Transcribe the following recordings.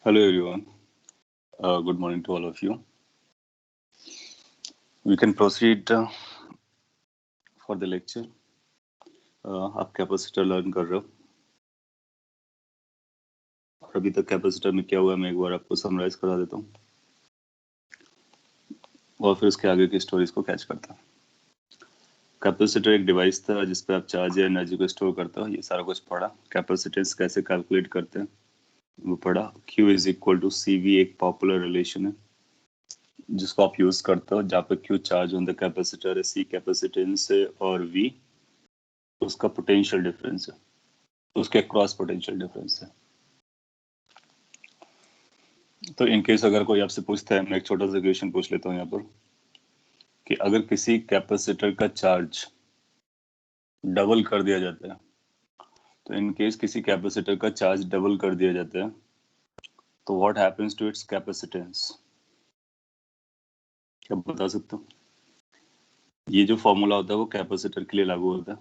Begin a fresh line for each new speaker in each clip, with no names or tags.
Hello everyone. Good morning to all of you. We can proceed for the lecture. आप capacitor learn कर रहे हो और अभी तक कैपेसिटर में क्या हुआ मैं एक बार आपको समराइज करा देता हूँ और फिर उसके आगे की स्टोरीज को कैच करता हूँ। कैपेसिटर एक डिवाइस था जिसपे आप चार्ज या एनर्जी को स्टोर करते हो। ये सारा कुछ पढ़ा। कैपेसिटेंस कैसे कैलकुलेट करते हैं वो पढ़ा। Q is equal to CV एक पॉपुलर रिलेशन है जिसको आप यूज करते हो, जहाँ पे Q charge on the capacitor है, C कैपेसिटेंस है और V उसका पोटेंशियल डिफरेंस है, उसके क्रॉस पोटेंशियल डिफरेंस है। तो इन केस अगर कोई आपसे पूछता है, मैं एक छोटा सा क्वेश्चन पूछ लेता हूँ यहाँ पर कि अगर किसी कैपेसिटर का चार्ज डबल कर दिया जाता है, तो इन केस किसी कैपेसिटर का चार्ज डबल कर दिया जाता है तो what happens to its capacitance, क्या बता सकते हो? ये जो फॉर्मूला होता है वो कैपेसिटर के लिए लागू होता है।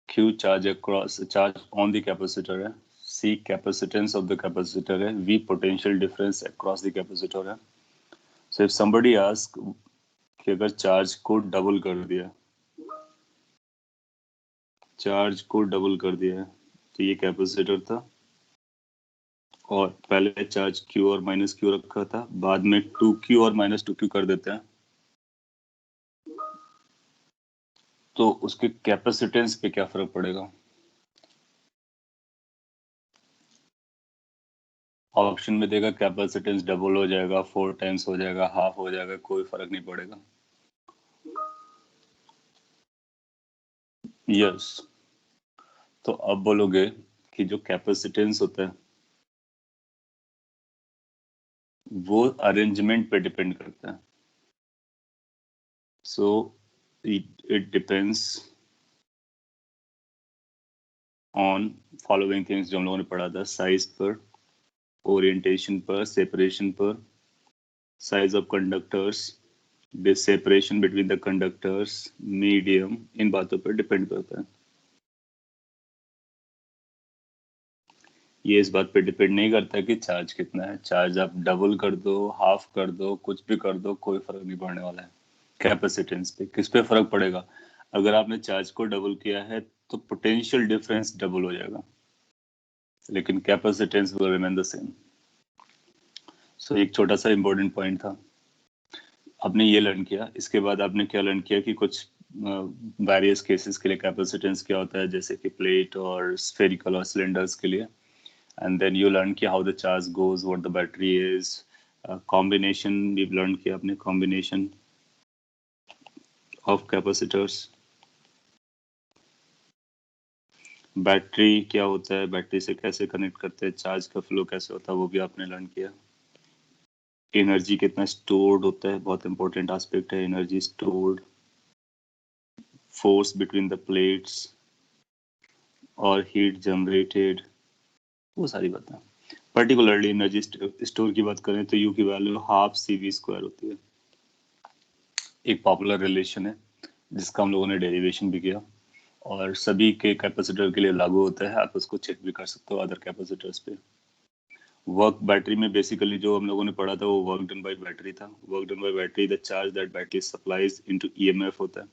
Q charge across charge on the capacitor है, C capacitance of the capacitor है, V potential difference across the capacitor है। सो इफ समबडी आस्क कि अगर चार्ज को डबल कर दिया, चार्ज को डबल कर दिया है, तो ये कैपेसिटर था और पहले चार्ज Q और माइनस Q रखा था, बाद में 2Q और माइनस 2Q कर देते हैं, तो उसके कैपेसिटेंस पे क्या फर्क पड़ेगा? ऑप्शन में देगा कैपेसिटेंस डबल हो जाएगा, 4 टाइम्स हो जाएगा, हाफ हो जाएगा, कोई फर्क नहीं पड़ेगा। यस। तो अब बोलोगे कि जो कैपेसिटेंस होता है वो अरेंजमेंट पे डिपेंड करता है। So it depends on following things जो हम लोगों ने पढ़ा था, साइज पर, ओरिएंटेशन पर, सेपरेशन पर, size of conductors, separation between the conductors, medium, इन बातों पर डिपेंड करता है। ये इस बात पे डिपेंड नहीं करता कि चार्ज कितना है। चार्ज आप डबल कर दो, हाफ कर दो, कुछ भी कर दो, कोई फर्क नहीं पड़ने वाला है कैपेसिटेंस पे। किस पे फर्क पड़ेगा? अगर आपने चार्ज को डबल किया है तो पोटेंशियल डिफरेंस डबल हो जाएगा, लेकिन capacitance will remain the same. So एक छोटा सा इंपॉर्टेंट पॉइंट था, आपने ये लर्न किया। इसके बाद आपने क्या लर्न किया कि कुछ वेरियस केसेस के लिए कैपेसिटेंस क्या होता है, जैसे कि प्लेट और स्फेरिकल और सिलेंडर्स के लिए। And then you learn कि how the charge goes, what the battery is, combination we've learned कि आपने combination of capacitors, बैटरी क्या होता है, बैटरी से कैसे कनेक्ट करते हैं, चार्ज का फ्लो कैसे होता है वो भी आपने लर्न किया। एनर्जी कितना स्टोर्ड होता है, बहुत इंपॉर्टेंट एस्पेक्ट है energy stored, force between the plates और हीट जनरेटेड, वो सारी बातें। पर्टिकुलरली एनर्जी स्टोर की बात करें तो यू की वैल्यू हाफ CV स्क्वायर होती है। एक पॉपुलर रिलेशन है जिसका हम लोगों ने डेरिवेशन भी किया और सभी के कैपेसिटर के लिए लागू होता है। आप उसको चेक भी कर सकते हो अदर कैपेसिटर्स पे। वर्क बैटरी में बेसिकली जो हम लोगों ने पढ़ा था वो वर्क डन बाय बैटरी था। Work done by battery, the charge that battery supplies into EMF होता है।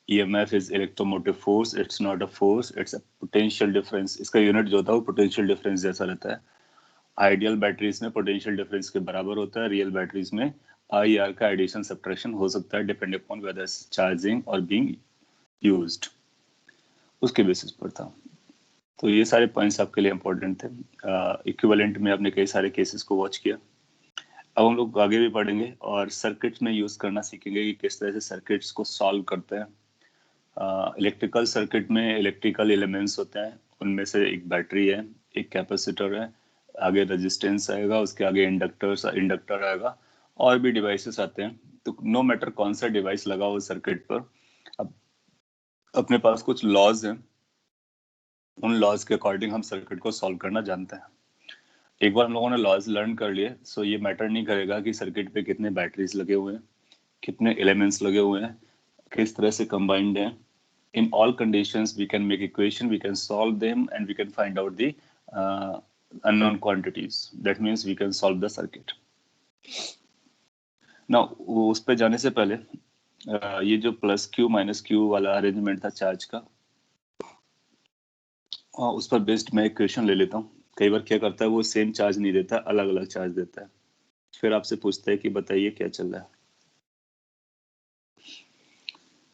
EMF is electromotive force, it's not a force, it's a potential difference. इसका यूनिट जो होता है वो पोटेंशियल डिफरेंस जैसा रहता है। आइडियल बैटरीज में पोटेंशियल डिफरेंस के बराबर होता है, रियल बैटरीज में IR का एडिशन सब्ट्रैक्शन हो सकता है डिपेंड अपॉन वेदर चार्जिंग और बीइंग यूज्ड, उसके बेसिस पर था। तो ये सारे पॉइंट्स आपके लिए इंपॉर्टेंट थे। इक्विवेलेंट में आपने कई सारे केसेस को वॉच किया। अब हम लोग आगे भी पढ़ेंगे और सर्किट्स में यूज करना सीखेंगे कि किस तरह से सर्किट्स को सॉल्व करते हैं। इलेक्ट्रिकल सर्किट में इलेक्ट्रिकल एलिमेंट्स होते हैं, उनमें से एक बैटरी है, एक कैपेसिटर है, आगे रेजिस्टेंस आएगा, उसके आगे इंडक्टर आएगा, और भी डिवाइसेस आते हैं। तो नो मैटर कौन सा डिवाइस लगा हो सर्किट पर, अब अपने पास कुछ लॉज हैं, उन लॉज के अकॉर्डिंग हम सर्किट को सॉल्व करना जानते हैं। एक बार हम लोगों ने लॉज लर्न कर लिए, सो ये मैटर नहीं करेगा कि सर्किट पे कितने बैटरीज लगे हुए हैं, कितने एलिमेंट्स लगे हुए हैं, किस तरह से कंबाइंड हैं। In all conditions we can make equation, we can solve them and we can find out the unknown quantities. That means we can solve the circuit. Now उस पे जाने से पहले ये जो प्लस क्यू माइनस क्यू वाला arrangement था charge का, उस पर बेस्ड मैं एक क्वेश्चन ले लेता हूँ. कई बार क्या करता है वो सेम चार्ज नहीं देता, अलग अलग चार्ज देता है. फिर आपसे पूछता है कि बताइए क्या चल रहा है.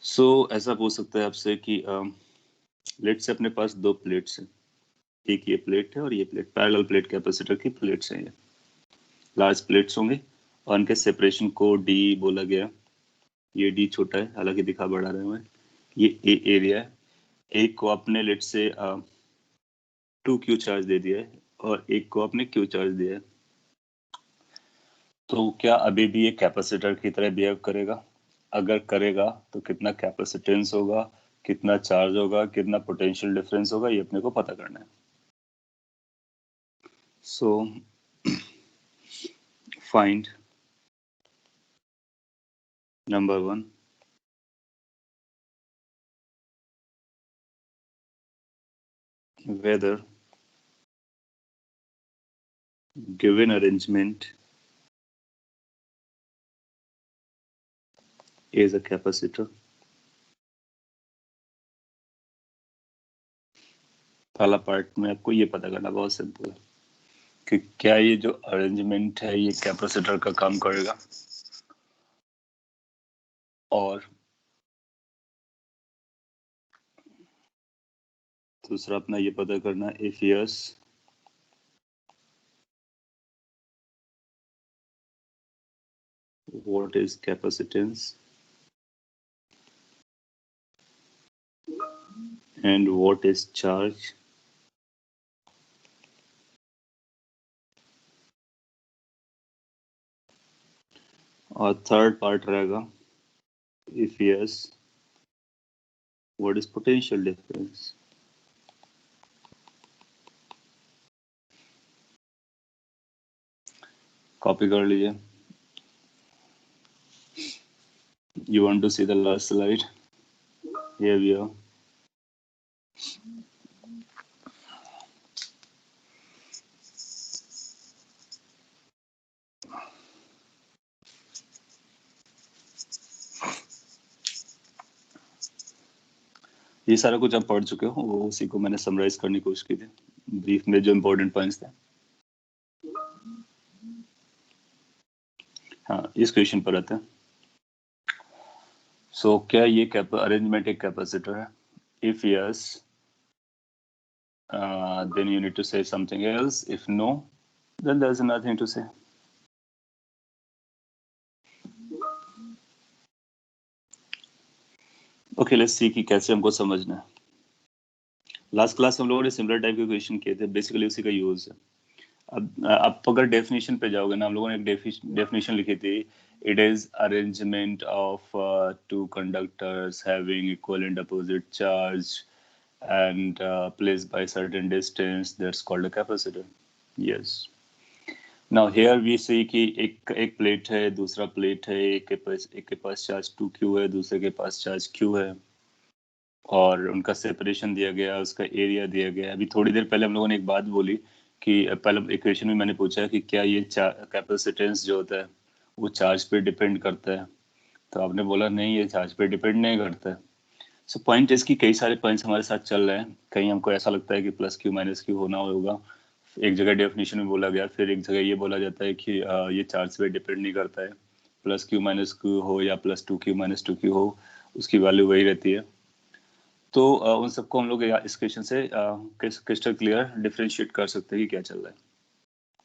सो ऐसा पूछ सकता है आपसे कि लेट से अपने पास दो प्लेट्स हैं. एक ये प्लेट है और ये प्लेट, पैरेलल प्लेट कैपेसिटर की प्लेट्स हैं. ये लार्ज प्लेट्स होंगे और उनके सेपरेशन को डी बोला गया. ये डी छोटा है, हालांकि दिखा बड़ा रहे हुए. ये ए एरिया है. एक को आपने लेट से 2Q चार्ज दे दिया है और एक को आपने Q चार्ज दिया है. तो क्या अभी भी ये कैपेसिटर की तरह बिहेव करेगा? अगर करेगा तो कितना कैपेसिटेंस होगा, कितना चार्ज होगा, कितना पोटेंशियल डिफरेंस होगा, ये अपने को पता करना है. So find number 1 whether given arrangement is a capacitor. पहला पार्ट में आपको ये पता करना बहुत सिंपल है कि क्या ये जो अरेंजमेंट है ये कैपेसिटर का काम करेगा. और दूसरा अपना ये पता करना if yes what is capacitance and what is charge. और थर्ड पार्ट रहेगा if yes what is potential difference. Copy कर लीजिए. You want to see the last slide? Here we are. ये सारा कुछ आप पढ़ चुके हो, वो उसी को मैंने समराइज करने की कोशिश की थी ब्रीफ में, जो इम्पोर्टेंट पॉइंट्स थे. हाँ, इस क्वेश्चन पर आते हैं. सो क्या ये अरेंजमेंट एक कैपेसिटर है? If yes then you need to say something else. If no, then there's nothing to say. Okay, let's see कि कैसे हमको समझना है. लास्ट क्लास हम लोगों ने सिमिलर टाइप के क्वेश्चन किए थे, बेसिकली उसी का यूज है. अब आप अगर डेफिनेशन पे जाओगे ना, हम लोगों ने एक डेफिनेशन लिखी थी. It is arrangement of two conductors having equal and opposite charge and placed by certain distance, that's called a capacitor. Yes. Now here we see कि एक प्लेट है, दूसरा प्लेट है, एक के पास चार्ज 2Q है, दूसरे के पास चार्ज Q है और उनका सेपरेशन दिया गया, उसका एरिया दिया गया. अभी थोड़ी देर पहले हम लोगों ने एक बात बोली कि पहले इक्वेशन में मैंने पूछा कि क्या ये कैपेसिटेंस जो होता है वो चार्ज पे डिपेंड करता है, तो आपने बोला नहीं, ये चार्ज पे डिपेंड नहीं करता है. सो पॉइंट इसकी कई सारे पॉइंट्स हमारे साथ चल रहे हैं. कहीं हमको ऐसा लगता है कि प्लस क्यू माइनस क्यू होना होगा, एक जगह डेफिनेशन में बोला गया, फिर एक जगह ये बोला जाता है कि ये चार्ज पे डिपेंड नहीं करता है, प्लस क्यू माइनस क्यू हो या प्लस 2Q माइनस 2Q हो, उसकी वैल्यू वही रहती है. तो उन सबको हम लोग इस क्वेश्चन से क्रिस्टल क्लियर डिफरेंशिएट कर सकते हैं कि क्या चल रहा है.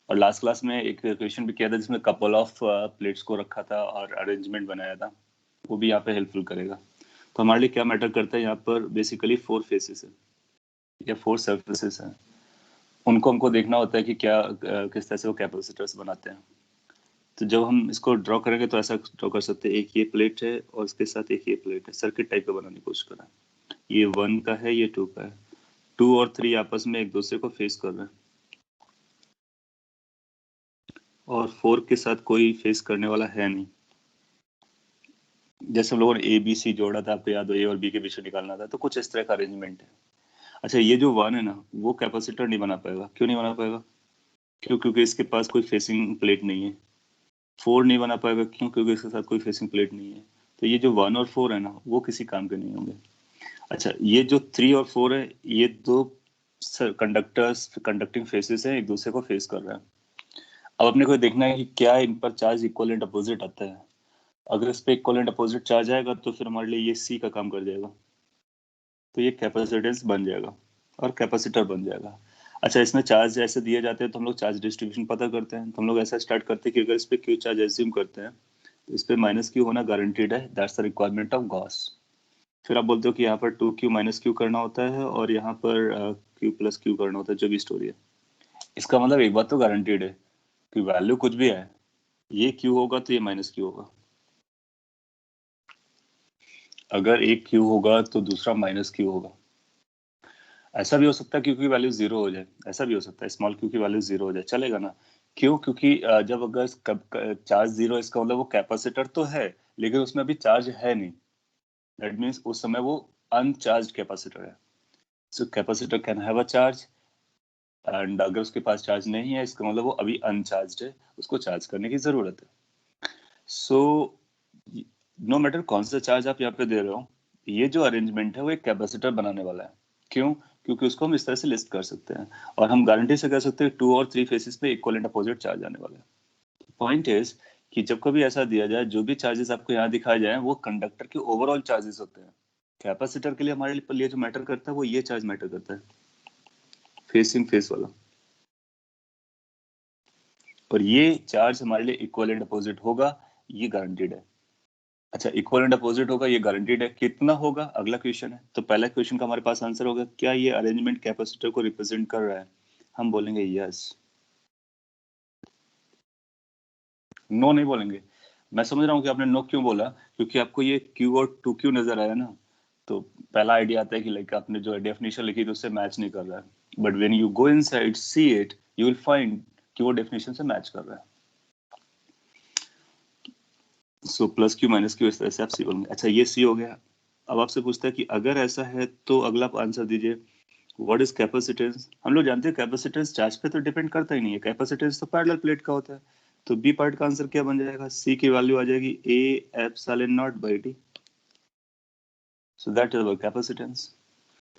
और लास्ट क्लास में एक क्वेश्चन भी किया था जिसमें कपल ऑफ प्लेट्स को रखा था और अरेंजमेंट बनाया था, वो भी यहाँ पे हेल्पफुल करेगा. तो हमारे लिए क्या मैटर करता है यहाँ पर, बेसिकली 4 फेसेस है या 4 सर्फेसेस हैं, उनको हमको देखना होता है कि क्या किस तरह से वो कैपेसिटर्स बनाते हैं. तो जब हम इसको ड्रॉ करेंगे तो ऐसा ड्रॉ कर सकते हैं, एक ये प्लेट है और उसके साथ एक ये प्लेट है, सर्किट टाइप का बनाने की कोशिश कर रहा है. ये 1 का है, ये 2 का है. 2 और 3 आपस में एक दूसरे को फेस कर रहे हैं और 4 के साथ कोई फेस करने वाला है नहीं. जैसे हम लोगों ने ABC जोड़ा था, आपको याद हो, A और B के बीच निकालना था, तो कुछ इस तरह का अरेंजमेंट है. अच्छा, ये जो 1 है ना, वो कैपेसिटर नहीं बना पाएगा. क्यों नहीं बना पाएगा? क्यों? क्योंकि इसके पास कोई फेसिंग प्लेट नहीं है। 4 नहीं बना पाएगा, क्यों? क्योंकि इसके साथ कोई फेसिंग प्लेट नहीं है। तो ये जो 1 और 4 है ना, वो किसी काम के नहीं होंगे। अच्छा, ये जो 3 और 4 है, ये दो कंडक्टर्स, कंडक्टिंग फेसेस हैं, एक दूसरे को फेस कर रहे हैं। अब अपने को देखना है कि क्या इन पर चार्ज इक्वल एंड अपोजिट आता है। अगर इस पे इक्वल एंड अपोजिट चार्ज आएगा तो फिर हमारे लिए ये सी का काम कर जाएगा, तो ये कैपेसिटेंस बन जाएगा और कैपेसिटर बन जाएगा। अच्छा, इसमें चार्ज ऐसे दिए जाते हैं तो हम लोग चार्ज डिस्ट्रीब्यूशन पता करते हैं। तो हम लोग ऐसा स्टार्ट करते हैं कि अगर इस पे क्यू चार्ज एज्यूम करते हैं तो इस पे माइनस क्यू होना गारंटीड है, that's the requirement of Gauss. फिर आप बोलते हो कि यहाँ पर 2q माइनस क्यू करना होता है और यहाँ पर q प्लस क्यू करना होता है, जो भी स्टोरी है। इसका मतलब एक बात तो गारंटीड है कि वैल्यू कुछ भी है, ये q होगा तो ये माइनस क्यू होगा। अगर एक q होगा तो दूसरा माइनस क्यू होगा। ऐसा भी हो सकता है क्यू की वैल्यू 0 हो जाए, ऐसा भी हो सकता है स्मॉल क्यू की वैल्यू 0 हो जाए, चलेगा ना? क्यों? क्योंकि जब अगर चार्ज 0, इसका मतलब वो कैपेसिटर तो है लेकिन उसमें अभी चार्ज है नहीं। दैट मीन्स उस समय वो अनचार्ज कैपेसिटर है। So capacitor can have a charge, and अगर उसके पास चार्ज नहीं है इसका मतलब वो अभी अनचार्ज है, उसको चार्ज करने की जरूरत है। सो नो मैटर कौन सा चार्ज आप यहाँ पे दे रहे हो, ये जो अरेंजमेंट है वो एक कैपेसिटर बनाने वाला है। क्यों? क्योंकि उसको हम इस तरह से लिस्ट कर सकते हैं और हम गारंटी से कह सकते हैं 2 और 3 फेसेस पे इक्वल एंड अपोजिट चार्ज आने वाला है। पॉइंट इज कि जब कभी ऐसा दिया जाए, जो भी चार्जेस आपको यहाँ दिखाए जाए वो कंडक्टर के ओवरऑल चार्जेस होते हैं। कैपेसिटर के लिए हमारे लिए जो मैटर करता है वो ये चार्ज मैटर करता है, फेस इन फेस वाला। और ये चार्ज हमारे लिए इक्वल एंड अपोजिट होगा, ये गारंटीड है। अच्छा, इक्वल एंड अपोजिट होगा, ये गारंटीड है। कितना होगा, अगला क्वेश्चन है। तो पहला क्वेश्चन का हमारे पास आंसर होगा, क्या ये अरेंजमेंट कैपेसिटर को रिप्रेजेंट कर रहा है? हम बोलेंगे यस। नो नहीं बोलेंगे। मैं समझ रहा हूँ कि आपने नो क्यों बोला, क्योंकि आपको ये क्यू और 2q नजर आया ना, तो पहला आइडिया आता है कि लाइक आपने जो डेफिनेशन लिखी थी उससे मैच नहीं कर रहा है। But when you go inside see it, you will find कि वो डेफिनेशन से मैच कर रहा है। So plus Q minus Q इस तरह से आप सी बोलेंगे। अच्छा, ये सी हो गया। अब आपसे पूछता है कि अगर ऐसा है तो अगला आंसर दीजिए, व्हाट इज कैपेसिटेंस? हम लोग जानते हैं कैपेसिटेंस चार्ज पे तो डिपेंड करता ही नहीं है, कैपेसिटेंस तो पैरेलल प्लेट का होता है। तो बी पार्ट का आंसर क्या बन जाएगा? सी की वैल्यू आ जाएगी A epsilon naught by D. So that is our capacitance.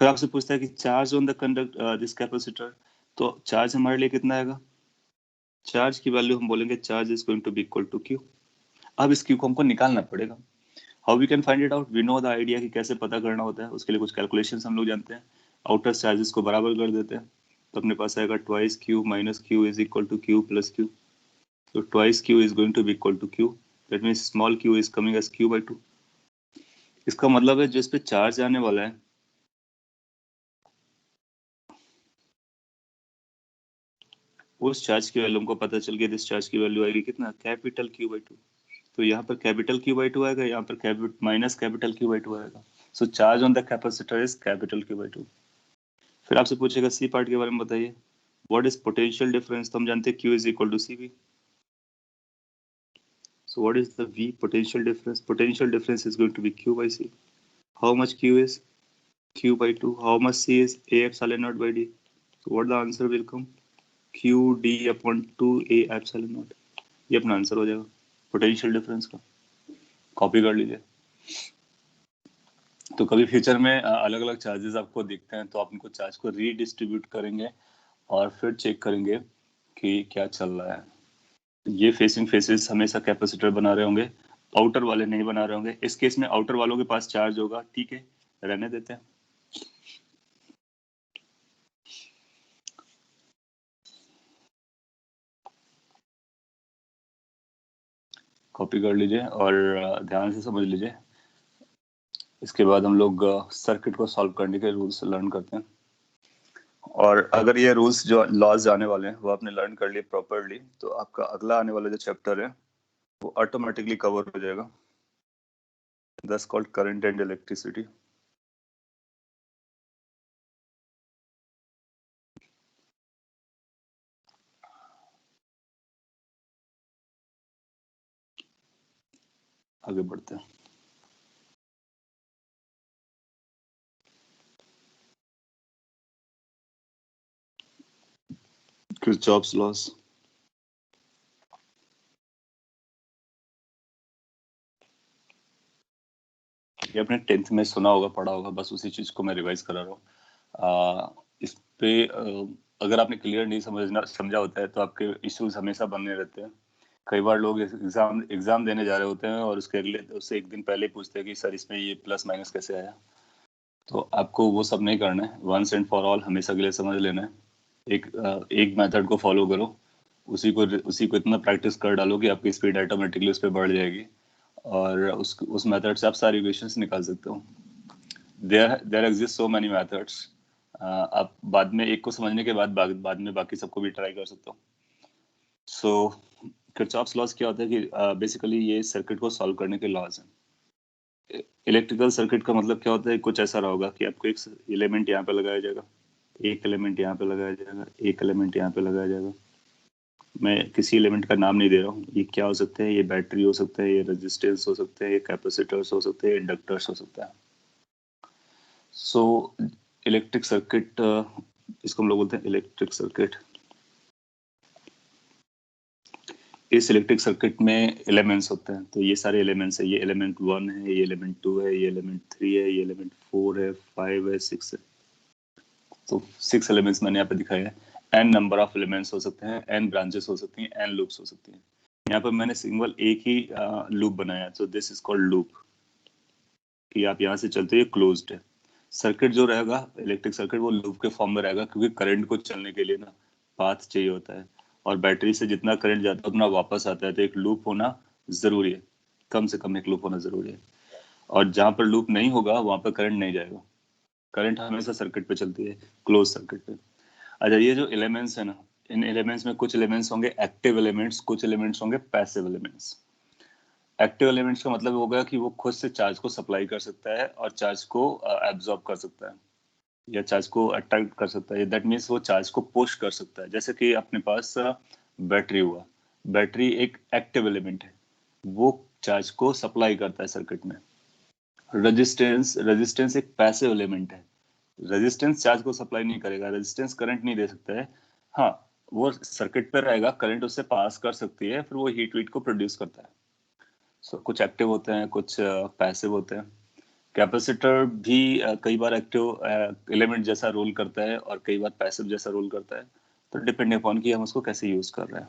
फिर आपसे पूछता है कि charge on the conduct this capacitor, तो चार्ज हमारे लिए कितना आएगा? चार्ज की वैल्यू हम बोलेंगे charge is going to be equal to Q. अब इस क्यू को हमको निकालना पड़ेगा। How we can find it out? We know the idea कि कैसे पता करना होता है। उसके लिए कुछ कैलकुलेशंस हम लोग जानते हैं। आउटर चार्जेस को बराबर कर देते हैं तो अपने पास आएगा twice Q minus Q is equal to Q plus Q. तो twice Q is going to be equal to Q, that means small Q is coming as Q by two. इसका मतलब है जो इस पे चार्ज आने वाला है, उस चार्ज की वैल्यू हमको पता चल गया, दिस चार्ज की वैल्यू आएगी कितना? Capital Q by to. तो यहाँ पर कैपिटल क्यू बाई टू आएगा, यहाँ पर minus capital Q by two आएगा। So charge on the capacitor is capital Q by two. फिर आपसे पूछेगा सी पार्ट के बारे में बताइए, व्हाट इज पोटेंशियल डिफरेंस? तो हम जानते हैं Q is equal to C V. So what is the V potential difference? Potential difference is going to be Q by C. How much Q is? Q by two. How much C is? A epsilon naught by D. So what the answer will come? Q D upon two A epsilon naught. ये अपना answer हो जाएगा potential difference का। Copy कर लीजिए। तो कभी future में अलग अलग चार्जेस आपको दिखते हैं तो आप उनको चार्ज को रीडिस्ट्रीब्यूट करेंगे और फिर चेक करेंगे कि क्या चल रहा है। ये फेसिंग फेसेस हमेशा कैपेसिटर बना रहे होंगे, आउटर वाले नहीं बना रहे होंगे। इस केस में आउटर वालों के पास चार्ज होगा, ठीक है, रहने देते हैं। कॉपी कर लीजिए और ध्यान से समझ लीजिए। इसके बाद हम लोग सर्किट को सॉल्व करने के रूल्स लर्न करते हैं। और अगर ये रूल्स जो लॉज आने वाले हैं वो आपने लर्न कर लिए प्रॉपरली, तो आपका अगला आने वाला जो चैप्टर है वो ऑटोमेटिकली कवर हो जाएगा, that's called current and electricity. आगे बढ़ते हैं। Kirchhoff's loss. ये आपने 10th में सुना होगा, पढ़ा होगा, बस उसी चीज को मैं रिवाइज करा रहा हूँ। इस पे अगर आपने क्लियर नहीं समझा होता है तो आपके इश्यूज हमेशा बने रहते हैं। कई बार लोग एग्जाम देने जा रहे होते हैं और उससे एक दिन पहले पूछते हैं कि सर इसमें ये प्लस माइनस कैसे आया। तो आपको वो सब नहीं करना है, वंस एंड फॉर ऑल हमेशा के लिए समझ लेना है। एक मेथड को फॉलो करो, उसी को इतना प्रैक्टिस कर डालो कि आपकी स्पीड ऑटोमेटिकली उस पर बढ़ जाएगी और उस मेथड से आप सारी इक्वेशंस निकाल सकते हो। There exist so many methods. आप बाद में एक को समझने के बाद में बाकी सबको भी ट्राई कर सकते हो। सो किरचॉफ्स लॉस क्या होता है कि बेसिकली ये सर्किट को सॉल्व करने के लॉज हैं। इलेक्ट्रिकल सर्किट का मतलब क्या होता है, कुछ ऐसा रहा होगा कि आपको एक एलिमेंट यहाँ पे लगाया जाएगा, एक एलिमेंट यहाँ पे लगाया जाएगा, एक एलिमेंट यहाँ पे लगाया जाएगा। मैं किसी एलिमेंट का नाम नहीं दे रहा हूँ, ये क्या हो सकते हैं, ये बैटरी हो सकता है, ये रेजिस्टेंस हो सकते हैं, ये कैपेसिटर्स हो सकते हैं, इंडक्टर्स हो सकता है। सो इलेक्ट्रिक सर्किट, इसको हम लोग बोलते हैं इलेक्ट्रिक सर्किट। इस इलेक्ट्रिक सर्किट में एलिमेंट्स होते हैं, तो ये सारे एलिमेंट्स है। ये एलिमेंट 1 है, ये एलिमेंट 2 है, ये एलिमेंट 3 है, ये एलिमेंट 4 है, 5 है, 6 है। तो 6 एलिमेंट्स मैंने यहाँ पे दिखाए हैं। n नंबर ऑफ एलिमेंट्स हो सकते हैं, n ब्रांचेस हो सकती हैं, n लूप्स हो सकती हैं। यहाँ पर मैंने सिंगल एक ही लूप बनाया, तो दिस इज कॉल्ड लूप, कि आप यहाँ से चलते हैं क्लोज्ड है। सर्किट जो रहेगा इलेक्ट्रिक सर्किट, वो लूप के फॉर्म में रहेगा, क्योंकि करंट को चलने के लिए ना पाथ चाहिए होता है, और बैटरी से जितना करंट जाता है उतना वापस आता है, तो एक लूप होना जरूरी है, कम से कम एक लूप होना जरूरी है। और जहाँ पर लूप नहीं होगा वहां पर करंट नहीं जाएगा। करंट हमेशा सर्किट पे चलती है, क्लोज सर्किट पे। अच्छा, ये जो एलिमेंट्स है ना, इन एलिमेंट्स में कुछ एलिमेंट्स होंगे एक्टिव एलिमेंट्स, कुछ एलिमेंट्स होंगे पैसिव एलिमेंट्स। एक्टिव एलिमेंट्स का मतलब होगा कि वो खुद से चार्ज को सप्लाई कर सकता है और चार्ज को एब्जॉर्ब कर सकता है या चार्ज को अट्रैक्ट कर सकता है। दैट मीन्स वो चार्ज को पुश कर सकता है। जैसे कि अपने पास बैटरी हुआ, बैटरी एक एक्टिव एलिमेंट है, वो चार्ज को सप्लाई करता है सर्किट में। रेजिस्टेंस एक पैसिव एलिमेंट है, रेजिस्टेंस चार्ज को सप्लाई नहीं करेगा, रेजिस्टेंस करंट नहीं दे सकता है। हाँ, वो सर्किट पर रहेगा, करंट उससे पास कर सकती है, फिर वो हीट वीट को प्रोड्यूस करता है। कुछ एक्टिव होते हैं, कुछ पैसिव होते हैं। कैपेसिटर भी कई बार एक्टिव एलिमेंट जैसा रोल करता है और कई बार पैसिव जैसा रोल करता है, तो डिपेंडिंग अपॉन कि हम उसको कैसे यूज कर रहे हैं।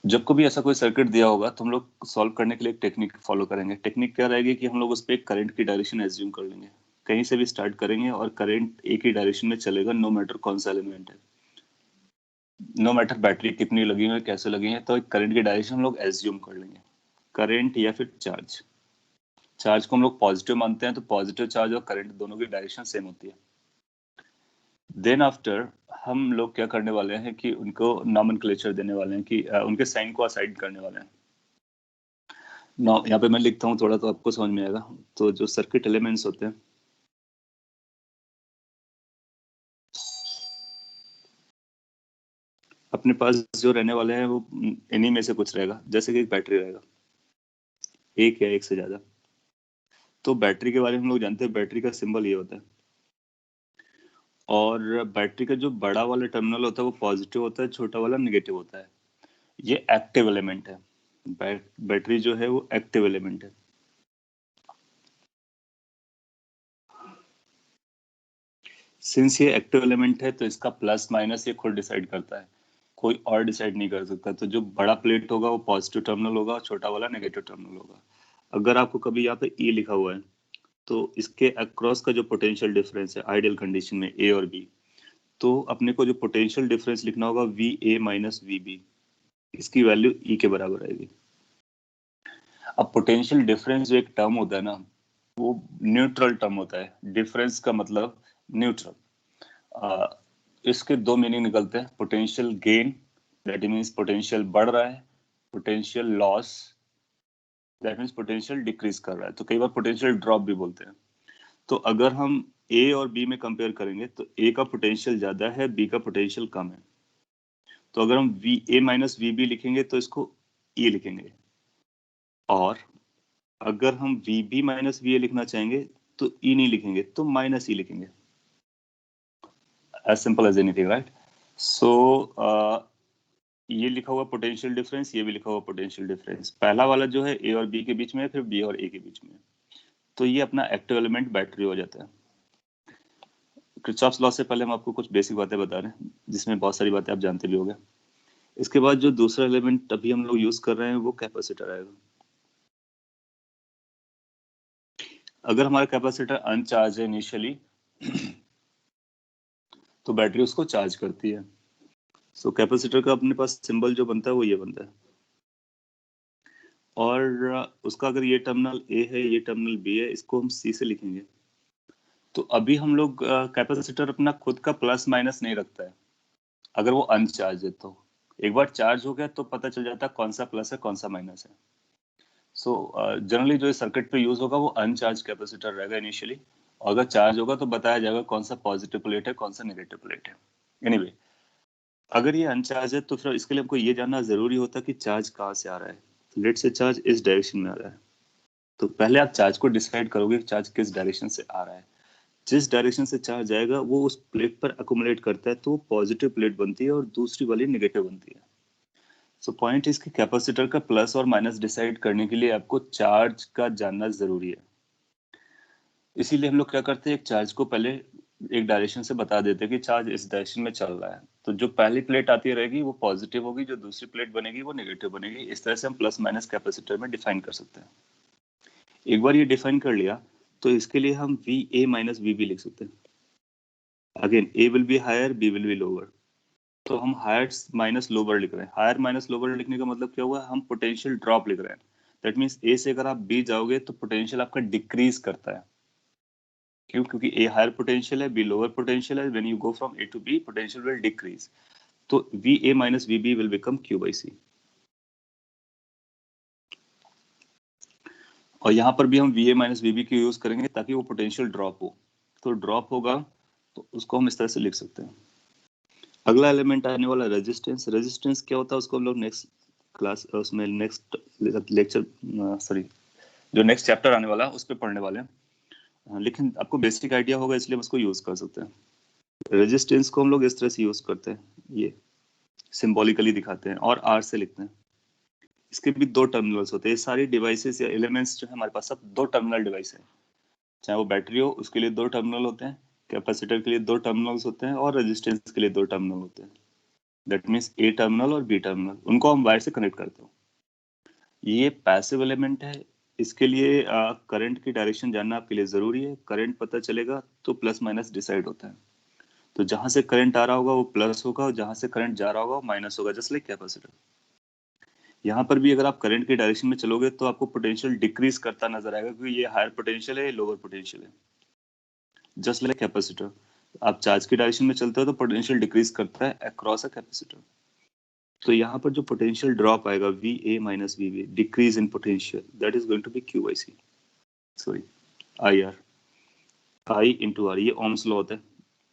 जब कभी ऐसा कोई सर्किट दिया होगा तो हम लोग सॉल्व करने के लिए एक टेक्निक फॉलो करेंगे। टेक्निक क्या रहेगी कि हम लोग उस पर एक करंट की डायरेक्शन एज्यूम कर लेंगे, कहीं से भी स्टार्ट करेंगे और करंट एक ही डायरेक्शन में चलेगा, नो मैटर कौन सा एलिमेंट है, नो मैटर बैटरी कितनी लगी है, कैसे लगी है, तो एक करंट की डायरेक्शन हम लोग एज्यूम कर लेंगे। करंट या फिर चार्ज, चार्ज को हम लोग पॉजिटिव मानते हैं, तो पॉजिटिव चार्ज और करंट दोनों की डायरेक्शन सेम होती है। देन आफ्टर हम लोग क्या करने वाले हैं कि उनको नॉमेनक्लेचर देने वाले हैं, कि उनके साइन को असाइड करने वाले हैं। यहाँ पे मैं लिखता हूँ थोड़ा, तो आपको समझ में आएगा। तो जो सर्किट एलिमेंट्स होते हैं, अपने पास जो रहने वाले हैं वो इन्हीं में से कुछ रहेगा। जैसे कि एक बैटरी रहेगा, एक या एक से ज्यादा। तो बैटरी के बारे में हम लोग जानते हैं, बैटरी का सिंबल ये होता है, और बैटरी का जो बड़ा वाला टर्मिनल होता है वो पॉजिटिव होता है, छोटा वाला नेगेटिव होता है। ये एक्टिव एलिमेंट है, बैटरी जो है वो एक्टिव एलिमेंट है। सिंस ये एक्टिव एलिमेंट है तो इसका प्लस माइनस ये खुद डिसाइड करता है, कोई और डिसाइड नहीं कर सकता। तो जो बड़ा प्लेट होगा वो पॉजिटिव टर्मिनल होगा और छोटा वाला नेगेटिव टर्मिनल होगा। अगर आपको कभी यहाँ पे ई लिखा हुआ है तो इसके अक्रॉस का जो पोटेंशियल डिफरेंस है आइडियल कंडीशन में ए और बी, तो अपने को जो पोटेंशियल डिफरेंस लिखना होगा V A minus V B, इसकी वैल्यू ई के बराबर आएगी। अब पोटेंशियल डिफरेंस जो एक टर्म होता है ना, वो न्यूट्रल टर्म होता है। डिफरेंस का मतलब न्यूट्रल। इसके दो मीनिंग निकलते हैं, potential gain that means potential बढ़ रहा है, potential loss that means potential decrease कर रहा है। तो कई बार पोटेंशियल ड्रॉप भी बोलते हैं। तो अगर हम ए और बी में कंपेयर करेंगे तो ए का पोटेंशियल ज्यादा है, बी का पोटेंशियल कम है। तो अगर हम V A minus V B लिखेंगे तो इसको ई लिखेंगे, और अगर हम V B minus V A लिखना चाहेंगे तो ई नहीं लिखेंगे, तो माइनस ई लिखेंगे। As simple as anything, right? So ये लिखा हुआ पोटेंशियल डिफरेंस, ये भी लिखा हुआ पोटेंशियल डिफरेंस। पहला वाला जो है ए और बी के बीच में है, फिर बी और ए के बीच में है, तो ये अपना एक्टिव एलिमेंट बैटरी हो जाता है। किरचॉफ्स लॉ से पहले हम आपको कुछ बेसिक बातें बता रहे हैं जिसमें बहुत सारी बातें आप जानते भी होंगे। इसके बाद जो दूसरा एलिमेंट अभी हम लोग यूज कर रहे हैं वो कैपेसिटर आएगा। अगर हमारा कैपेसिटर अनचार्ज है इनिशियली तो बैटरी उसको चार्ज करती है। सो कैपेसिटर का अपने पास सिंबल जो बनता है वो ये बनता है, और उसका अगर ये टर्मिनल ए है, ये टर्मिनल बी है, इसको हम सी से लिखेंगे। तो अभी हम लोग कैपेसिटर अपना खुद का प्लस माइनस नहीं रखता है अगर वो अनचार्ज है। तो एक बार चार्ज हो गया तो पता चल जाता है कौन सा प्लस है कौन सा माइनस है। सो जनरली जो सर्किट पे यूज होगा वो अनचार्ज कैपेसिटर रहेगा इनिशियली, और अगर चार्ज होगा तो बताया जाएगा कौन सा पॉजिटिव प्लेट है कौन सा नेगेटिव प्लेट है। एनीवे, अगर ये अनचार्ज है तो फिर इसके लिए हमको ये जानना जरूरी होता है कि चार्ज कहाँ से आ रहा है। लेट से चार्ज इस डायरेक्शन में आ रहा है, तो पहले आप चार्ज को डिसाइड करोगे कि चार्ज किस डायरेक्शन से आ रहा है। जिस डायरेक्शन से चार्ज आएगा वो उस प्लेट पर अकोमोडेट करता है, तो वो पॉजिटिव प्लेट बनती है और दूसरी वाली नेगेटिव बनती है। सो पॉइंट इज कि कैपेसिटर का प्लस और माइनस डिसाइड करने के लिए आपको चार्ज का जानना जरूरी है। इसीलिए हम लोग क्या करते हैं, एक चार्ज को पहले एक डायरेक्शन से बता देते हैं कि चार्ज इस डायरेक्शन में चल रहा है, तो जो पहली प्लेट आती रहेगी वो पॉजिटिव होगी, जो दूसरी प्लेट बनेगी वो नेगेटिव बनेगी। इस तरह से हम प्लस माइनस कैपेसिटर में डिफाइन कर सकते हैं। एक बार ये डिफाइन कर लिया तो इसके लिए हम V A minus V B लिख सकते हैं। Again A will be higher, B will be lower, तो हम हायर माइनस लोअर लिख रहे हैं। हायर माइनस लोअर लिखने का मतलब क्या हुआ, हम पोटेंशियल ड्रॉप लिख रहे हैं। दैट मीन्स ए से अगर आप बी जाओगे तो पोटेंशियल आपका डिक्रीज करता है। क्यों? क्योंकि ए हायर पोटेंशियल है, बी लोअर पोटेंशियल है। When you go from A to B potential will decrease, तो V A minus V B will become Q by C. और यहाँ पर भी हम V A minus V B की use करेंगे ताकि वो पोटेंशियल ड्रॉप हो। तो ड्रॉप होगा तो उसको हम इस तरह से लिख सकते हैं। अगला एलिमेंट आने वाला रेजिस्टेंस। रेजिस्टेंस क्या होता है उसको हम लोग नेक्स्ट क्लास उसमें नेक्स्ट लेक्चर सॉरी जो नेक्स्ट चैप्टर आने वाला है उस पर पढ़ने वाले हैं। लेकिन आपको बेसिक आइडिया होगा इसलिए हम उसको यूज कर सकते हैं। रेजिस्टेंस को हम लोग इस तरह से यूज करते हैं, ये सिंबॉलिकली दिखाते हैं और आर से लिखते हैं। इसके भी दो टर्मिनल्स होते हैं। सारी डिवाइसेस या एलिमेंट्स जो है हमारे पास सब दो टर्मिनल डिवाइस है। चाहे वो बैटरी हो उसके लिए दो टर्मिनल होते हैं, कैपेसिटर के लिए दो टर्मिनल्स होते हैं, और रेजिस्टेंस के लिए दो टर्मिनल होते हैं। दैट मीन्स ए टर्मिनल और बी टर्मिनल, उनको हम वायर से कनेक्ट करते हैं। ये पैसिव एलिमेंट है। इसके लिए करंट की डायरेक्शन जानना आपके लिए जरूरी है। करंट पता चलेगा तो प्लस माइनस डिसाइड होता है। तो जहां से करंट आ रहा होगा वो प्लस होगा, और जहां से करंट जा रहा होगा वो माइनस होगा, जस्ट लाइक कैपेसिटर। यहाँ पर भी अगर आप करंट की डायरेक्शन में चलोगे तो आपको पोटेंशियल डिक्रीज करता नजर आएगा, क्योंकि ये हायर पोटेंशियल है, ये लोअर पोटेंशियल है, जस्ट लाइक कैपेसिटर। आप चार्ज की डायरेक्शन में चलते हो तो पोटेंशियल डिक्रीज करता है अक्रॉस अ कैपेसिटर। तो यहाँ पर जो पोटेंशियल ड्रॉप आएगा V A minus V B, decrease in potential, that is going to be Q by C, sorry I R, I into R. ये ओम्स लॉ होता है,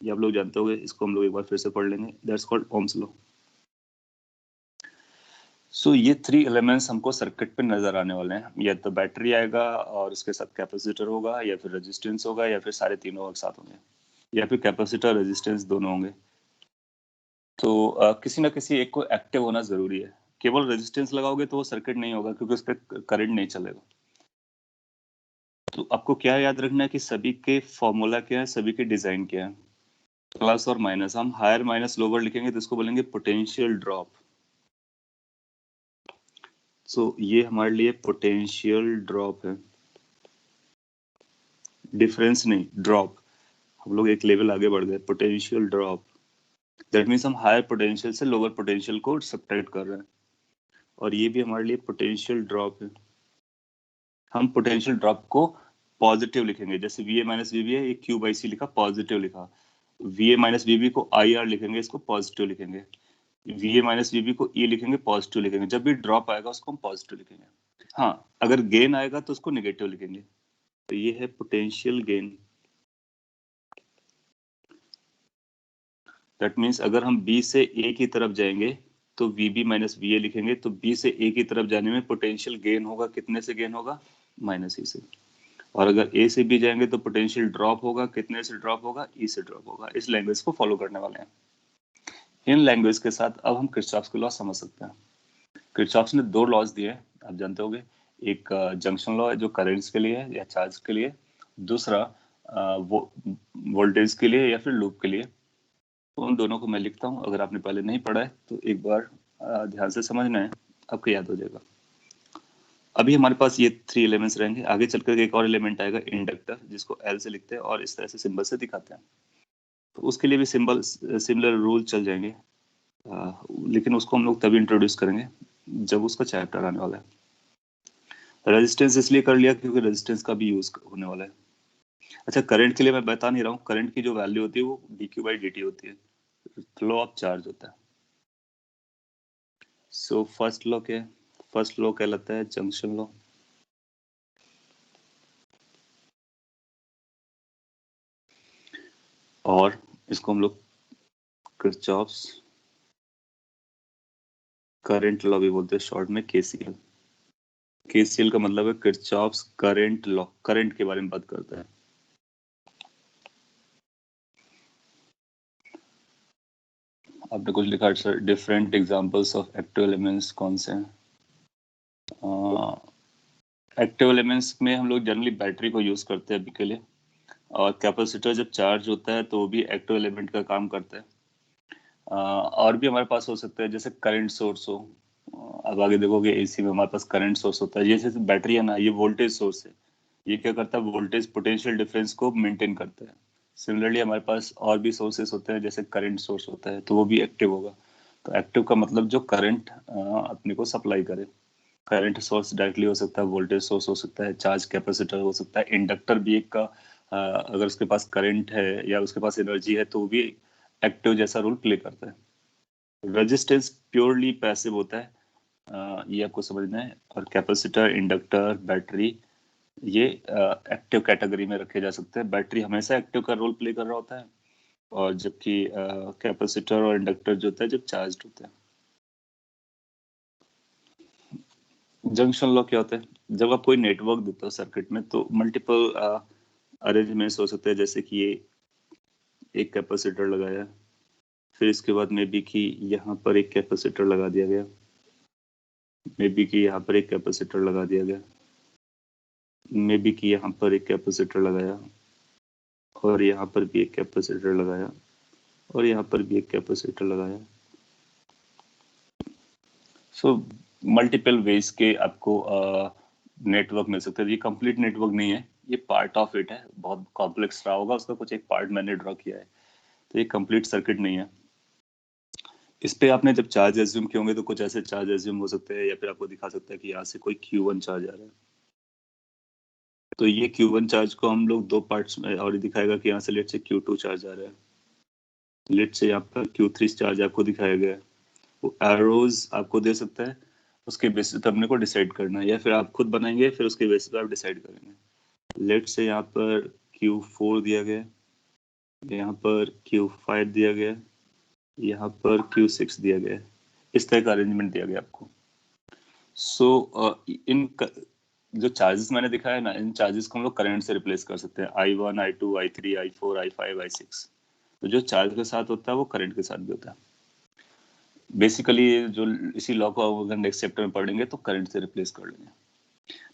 ये आप लोग जानते होंगे, इसको हम लोग एक बार फिर से पढ़ लेंगे। That's called Ohm's law. So ये थ्री एलिमेंट्स हमको सर्किट पे नजर आने वाले हैं। या तो बैटरी आएगा और उसके साथ कैपेसिटर होगा, या फिर रेजिस्टेंस होगा, या फिर सारे तीनों एक साथ होंगे, या फिर कैपेसिटर रेजिस्टेंस दोनों होंगे। तो किसी ना किसी एक को एक्टिव होना जरूरी है। केवल रेजिस्टेंस लगाओगे तो वो सर्किट नहीं होगा, क्योंकि उस पर करंट नहीं चलेगा। तो आपको क्या याद रखना है कि सभी के फॉर्मूला क्या है, सभी के डिजाइन क्या है। प्लस और माइनस, हम हायर माइनस लोअर लिखेंगे तो इसको बोलेंगे पोटेंशियल ड्रॉप। सो ये हमारे लिए पोटेंशियल ड्रॉप है, डिफरेंस नहीं, ड्रॉप। हम लोग एक लेवल आगे बढ़ गए, पोटेंशियल ड्रॉप। दैट मीन्स हम हायर पोटेंशियल से लोअर पोटेंशियल को सब्ट्रैक्ट कर रहे हैं, और ये भी हमारे लिए पोटेंशियल ड्रॉप है। हम पोटेंशियल ड्रॉप को पॉजिटिव लिखेंगे, जैसे V A minus V B है, ये क्यू बाई सी लिखा, पॉजिटिव लिखा। V A minus V B को आई आर लिखेंगे, इसको पॉजिटिव लिखेंगे। V A minus V B को ई लिखेंगे, पॉजिटिव लिखेंगे। जब भी ड्रॉप आएगा उसको हम पॉजिटिव लिखेंगे। हाँ, अगर गेन आएगा तो उसको निगेटिव लिखेंगे। तो ये है पोटेंशियल गेन। दैट मीन्स अगर हम बी से ए की तरफ जाएंगे तो V B minus V A लिखेंगे, तो बी से ए की तरफ जाने में पोटेंशियल गेन होगा, कितने से गेन होगा, माइनस ई से। और अगर ए से बी जाएंगे तो पोटेंशियल ड्रॉप होगा, कितने से ड्रॉप होगा, ई से ड्रॉप होगा। इस लैंग्वेज को फॉलो करने वाले हैं। इन लैंग्वेज के साथ अब हम किरचॉफ्स के लॉ समझ सकते हैं। किरचॉफ्स ने दो लॉज दिए हैं, आप जानते होंगे। एक जंक्शन लॉ है जो करेंट्स के लिए है या चार्ज के लिए, दूसरा वो वोल्टेज के लिए या फिर लूप के लिए। तो उन दोनों को मैं लिखता हूँ, अगर आपने पहले नहीं पढ़ा है तो एक बार ध्यान से समझना है, आपको याद हो जाएगा। अभी हमारे पास ये 3 एलिमेंट्स रहेंगे, आगे चलकर एक और एलिमेंट आएगा इंडक्टर, जिसको एल से लिखते हैं और इस तरह से सिंबल से दिखाते हैं। तो उसके लिए भी सिमिलर रूल चल जाएंगे, लेकिन उसको हम लोग तभी इंट्रोड्यूस करेंगे जब उसका चैप्टर आने वाला है। रेजिस्टेंस इसलिए कर लिया क्योंकि रेजिस्टेंस का भी यूज होने वाला है। अच्छा, करंट के लिए मैं बता नहीं रहा हूँ, करंट की जो वैल्यू होती है वो dq बाई dt होती है, लॉ ऑफ चार्ज होता है। सो फर्स्ट लॉ क्या है? फर्स्ट लॉ कहलाता है जंक्शन लॉ। और इसको हम लोग किरचॉफ्स करंट लॉ भी बोलते हैं, शॉर्ट में केसीएल। केसीएल का मतलब है किरचॉफ्स करंट लॉ, करंट के बारे में बात करता है। आपने कुछ लिखा sir, different examples of active elements कौन से हैं? एक्टिव एलिमेंट्स में हम लोग जनरली बैटरी को यूज करते हैं अभी के लिए, और कैपेसिटर जब चार्ज होता है तो वो भी एक्टिव एलिमेंट का काम करता है। और भी हमारे पास हो सकता है, जैसे करंट सोर्स हो। अब आगे देखोगे एसी में हमारे पास करंट सोर्स होता है, जैसे बैटरी है ना, ये वोल्टेज सोर्स है। ये क्या करता है? वोल्टेज पोटेंशियल डिफरेंस को मेंटेन करता है। सिमिलरली हमारे पास और भी सोर्सेस होते हैं, जैसे करंट सोर्स होता है, तो वो भी एक्टिव होगा। तो एक्टिव का मतलब जो करंट अपने को सप्लाई करे। करंट सोर्स डायरेक्टली हो सकता है, वोल्टेज सोर्स हो सकता है, चार्ज कैपेसिटर हो सकता है, इंडक्टर भी एक का अगर उसके पास करंट है या उसके पास एनर्जी है तो वो भी एक्टिव जैसा रोल प्ले करता है। रेजिस्टेंस प्योरली पैसिव होता है, ये आपको समझना है। और कैपेसिटर, इंडक्टर, बैटरी, ये एक्टिव कैटेगरी में रखे जा सकते हैं। बैटरी हमेशा एक्टिव का रोल प्ले कर रहा होता है, और जबकि कैपेसिटर और इंडक्टर जो होता है जब चार्ज होता है। जंक्शन लॉ क्या होता है? जब आप कोई नेटवर्क देते हो सर्किट में, तो मल्टीपल अरेंजमेंट्स हो सकते हैं, जैसे कि ये एक कैपेसिटर लगाया, फिर इसके बाद मे बी कि यहाँ पर एक कैपेसिटर लगा दिया गया, मे बी कि यहाँ पर एक कैपेसिटर लगा दिया गया, मे बी कि यहाँ पर एक कैपेसिटर लगाया, और यहाँ पर भी एक कैपेसिटर लगाया, और यहाँ पर भी एक कैपेसिटर लगाया। सो मल्टीपल वेज के आपको नेटवर्क मिल सकता है। ये कंप्लीट नेटवर्क नहीं है, ये पार्ट ऑफ इट है। बहुत कॉम्प्लेक्स रहा होगा, उसका कुछ एक पार्ट मैंने ड्रॉ किया है, तो ये कंप्लीट सर्किट नहीं है। इस पे आपने जब चार्ज एज्यूम किए होंगे तो कुछ ऐसे चार्ज एज्यूम हो सकते हैं, या फिर आपको दिखा सकता है कि यहाँ से कोई Q1 चार्ज आ रहा है। तो ये Q1 चार्ज को हम लोग दो पार्ट्स में और दिखाएगा कि यहाँ से लेट से Q2 चार्ज आ रहा है, लेट से यहाँ पर Q3 चार्ज आपको दिखाया गया है। वो एरोज आपको दे सकता है, उसके बेसिस पे अपने को डिसाइड करना है, या फिर आप खुद बनाएंगे फिर उसके बेसिस पे आप डिसाइड करेंगे। लेट से यहाँ पर Q4 दिया गया है, यहाँ पर Q5 दिया गया है, यहाँ पर Q6 दिया गया है। इस तरह का अरेंजमेंट दिया गया आपको। सो जो चार्जेस मैंने दिखाया है ना, इन चार्जेस को हम लोग करंट से रिप्लेस कर सकते हैं। I1, I2, I3, I4, I5, I6। तो जो चार्ज के साथ होता है वो करंट के साथ भी होता है। बेसिकली जो इसी लॉ को अगर नेक्स्ट चैप्टर में पढ़ेंगे तो करंट से रिप्लेस कर लेंगे।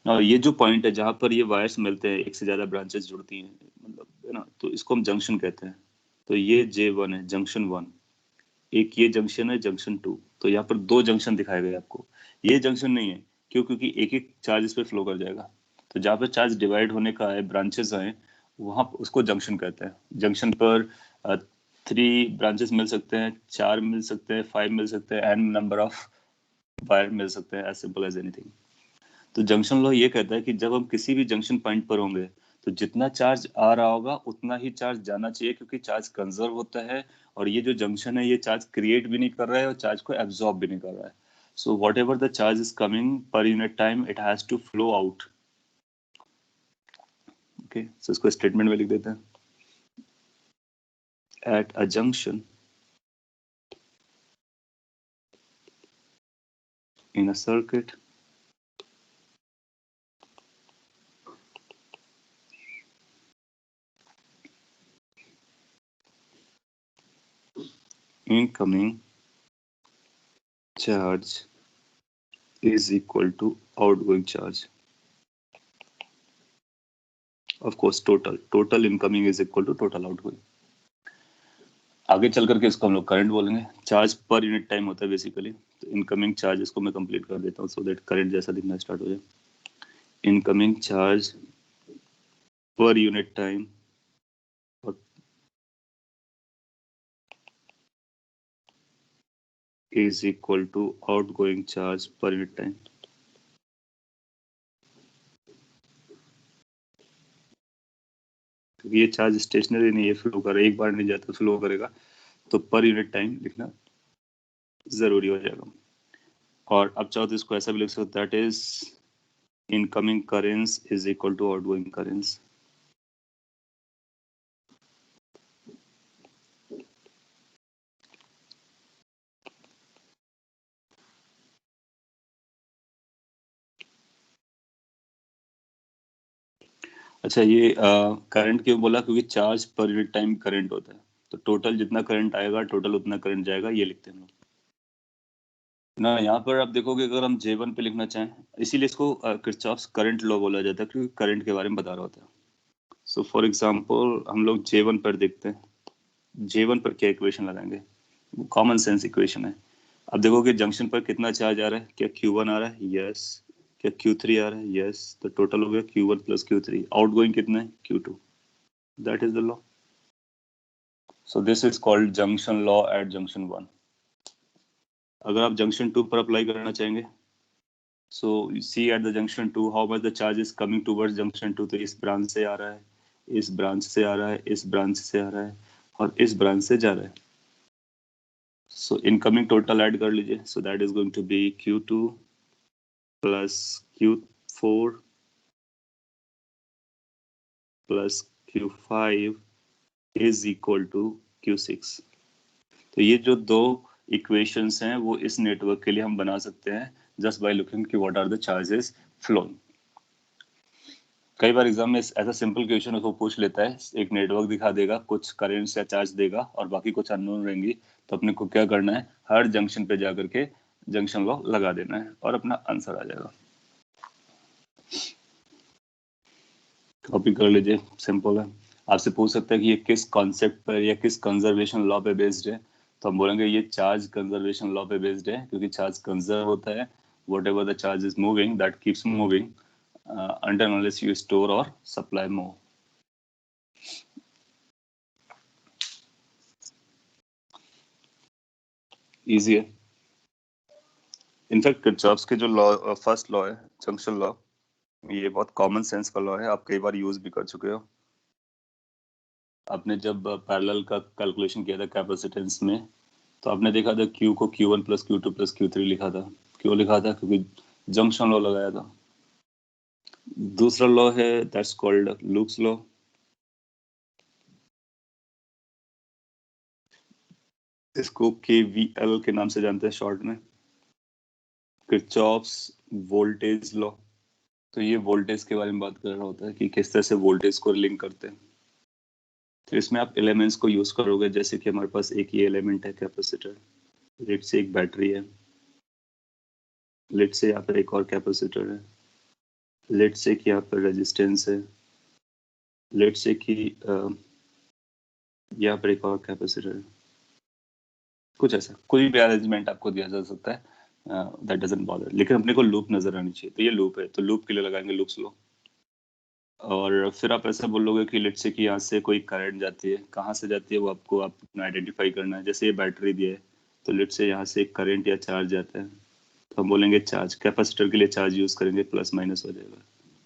ना ये जो पॉइंट है जहाँ पर ये वायर्स मिलते हैं, एक से ज्यादा ब्रांचेस जुड़ती हैं, मतलब है ना, तो इसको हम जंक्शन कहते हैं। तो ये J1 है, जंक्शन 1। एक ये जंक्शन है, जंक्शन 2। तो यहाँ पर दो जंक्शन दिखाए गए आपको। ये जंक्शन नहीं है, क्यों? क्योंकि एक एक चार्ज इस पे फ्लो कर जाएगा। तो जहाँ पर चार्ज डिवाइड होने का है, ब्रांचेस आए, वहां उसको जंक्शन कहते हैं। जंक्शन पर 3 ब्रांचेस मिल सकते हैं, 4 मिल सकते हैं, 5 मिल सकते हैं, एन नंबर ऑफ वायर मिल सकते हैं, एज सिंपल एज एनीथिंग। तो जंक्शन लॉ ये कहता है कि जब हम किसी भी जंक्शन पॉइंट पर होंगे, तो जितना चार्ज आ रहा होगा उतना ही चार्ज जाना चाहिए, क्योंकि चार्ज कंजर्व होता है। और ये जो जंक्शन है, ये चार्ज क्रिएट भी नहीं कर रहा है और चार्ज को एब्जॉर्ब भी नहीं कर रहा है। So whatever the charge is coming per unit time, it has to flow out. Okay, so इसको स्टेटमेंट में लिख देते हैं। At a junction in a circuit, incoming charge is equal to outgoing charge. Of course, total incoming is equal to total outgoing. आगे चल करके इसको हम लोग करंट बोलेंगे. चार्ज पर यूनिट टाइम होता है बेसिकली. तो इनकमिंग चार्ज इसको मैं कंप्लीट कर देता हूँ सो दैट करंट जैसा दिखना स्टार्ट हो जाए. इनकमिंग चार्ज पर unit time is equal to outgoing charge per unit time. क्योंकि ये चार्ज स्टेशनरी नहीं है, फ्लो कर, एक बार नहीं जाता फ्लो करेगा, तो पर यूनिट टाइम लिखना जरूरी हो जाएगा. और अब चाहो तो इसको ऐसा भी लिख सकते, that is incoming currents is equal to outgoing currents. अच्छा, ये करंट क्यों बोला? क्योंकि चार्ज पर यूनिट टाइम करंट होता है, तो टोटल जितना करंट आएगा टोटल उतना करंट जाएगा, ये लिखते हैं हम ना. यहाँ पर आप देखोगे अगर हम J1 पे लिखना चाहें, इसीलिए इसको किरचॉफ्स करंट लॉ बोला जाता है, क्योंकि करंट के बारे में बता रहा होता है. सो फॉर एग्जांपल हम लोग J1 पर देखते हैं. J1 पर क्या इक्वेशन लगाएंगे? कॉमन सेंस इक्वेशन है. अब देखोगे जंक्शन पर कितना चार्ज आ रहा है, क्या Q1 आ रहा है? यस. क्या Q3 आ रहा है? यस. तो टोटल हो गया Q1 प्लस Q3. आउटगोइंग कितना है? Q2. That is the law. So this is called junction law at junction 1. अगर आप जंक्शन 2 पर अप्लाई करना चाहेंगे, so see at the junction 2 how much the charge is coming towards junction 2. तो इस branch से आ रहा है, इस ब्रांच से आ रहा है, इस ब्रांच से आ रहा है और इस ब्रांच से जा रहा है. सो इनकमिंग टोटल ऐड कर लीजिए. So that is going to be Q2 plus Q4 plus Q5 is equal to Q6. तो ये जो दो इक्वेशंस हैं वो इस नेटवर्क के लिए हम बना सकते हैं जस्ट बाय लुकिंग कि what are the charges flowing. कई बार एग्जाम में ऐसा सिंपल क्वेश्चन उसको पूछ लेता है, एक नेटवर्क दिखा देगा, कुछ करेंट या चार्ज देगा और बाकी कुछ अननोन रहेंगी, तो अपने को क्या करना है, हर जंक्शन पे जाकर के जंक्शन लॉ लगा देना है और अपना आंसर आ जाएगा. कॉपी कर लीजिए, सिंपल है. आपसे पूछ सकता है कि ये किस कॉन्सेप्ट पर या किस कंजर्वेशन लॉ पे बेस्ड है, तो हम बोलेंगे ये चार्ज कंजर्वेशन लॉ पे बेस्ड है, क्योंकि चार्ज कंजर्व होता है. whatever the charge is moving, that keeps moving until unless you store or supply more. Easy है. इनफैक्ट किरचॉफ्स के जो लॉ, फर्स्ट लॉ है जंक्शन लॉ, ये बहुत कॉमन सेंस का लॉ है, आप कई बार यूज भी कर चुके हो. आपने जब पैरेलल का कैलकुलेशन किया था कैपेसिटेंस में, तो आपने देखा था Q को Q1 plus Q2 plus Q3 लिखा था. क्यों लिखा था? क्योंकि जंक्शन लॉ लगाया था. दूसरा लॉ है दैट्स कॉल्ड लूप्स लॉ. इसको KVL के नाम से जानते हैं शॉर्ट में, किरचॉफ्स वोल्टेज लॉ. तो ये वोल्टेज के बारे में बात कर रहा होता है कि किस तरह से वोल्टेज को लिंक करते हैं. तो इसमें आप एलिमेंट्स को यूज करोगे, जैसे कि हमारे पास एक ये एलिमेंट है कैपेसिटर, लेट से एक बैटरी है, लेट से यहाँ पर एक और कैपेसिटर है, लेट से कि यहाँ पर रेजिस्टेंस है, लेट से कि यहाँ पर एक और कैपेसिटर है. कुछ ऐसा कोई भी अरेंजमेंट आपको दिया जा सकता है, दैट डजंट बॉदर, लेकिन अपने को लूप नजर आनी चाहिए. तो ये लूप है, तो लूप के लिए लगाएंगे लूप्स लॉ. और फिर आप ऐसा बोलोगे कि लेट से कि यहाँ से कोई करंट जाती है, कहाँ से जाती है वो आपको आइडेंटिफाई करना है. जैसे ये बैटरी दिया है, तो लेट से यहाँ से एक करंट या चार्ज जाता है, तो हम बोलेंगे चार्ज. कैपेसिटर के लिए चार्ज यूज करेंगे, प्लस माइनस हो जाएगा.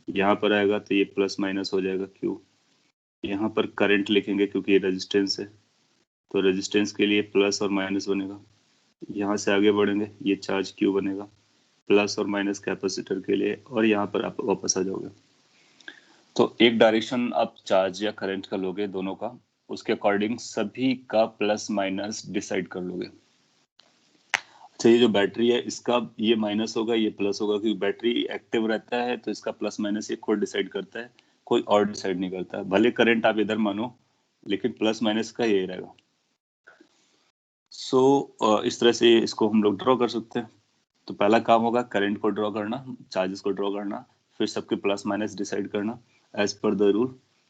यहाँ पर आएगा तो ये प्लस माइनस हो जाएगा Q. यहाँ पर करंट लिखेंगे क्योंकि ये रेजिस्टेंस है, तो रेजिस्टेंस के लिए प्लस और माइनस बनेगा. यहाँ से आगे बढ़ेंगे, ये चार्ज Q बनेगा, प्लस और माइनस कैपेसिटर के लिए, और यहाँ पर आप वापस आ जाओगे. तो एक डायरेक्शन आप चार्ज या करंट का लोगे दोनों का, उसके अकॉर्डिंग सभी का प्लस माइनस डिसाइड कर लोगे. अच्छा, ये जो बैटरी है इसका ये माइनस होगा, ये प्लस होगा, क्योंकि बैटरी एक्टिव रहता है तो इसका प्लस माइनस ये खुद डिसाइड करता है, कोई और डिसाइड नहीं करता. भले करंट आप इधर मानो, लेकिन प्लस माइनस का ये रहेगा. इस तरह से इसको हम लोग ड्रॉ कर सकते हैं। तो पहला काम होगा करंट को ड्रॉ करना, चार्जेस को ड्रॉ करना, फिर सबके प्लस माइनस डिसाइड करना एज पर द रूल।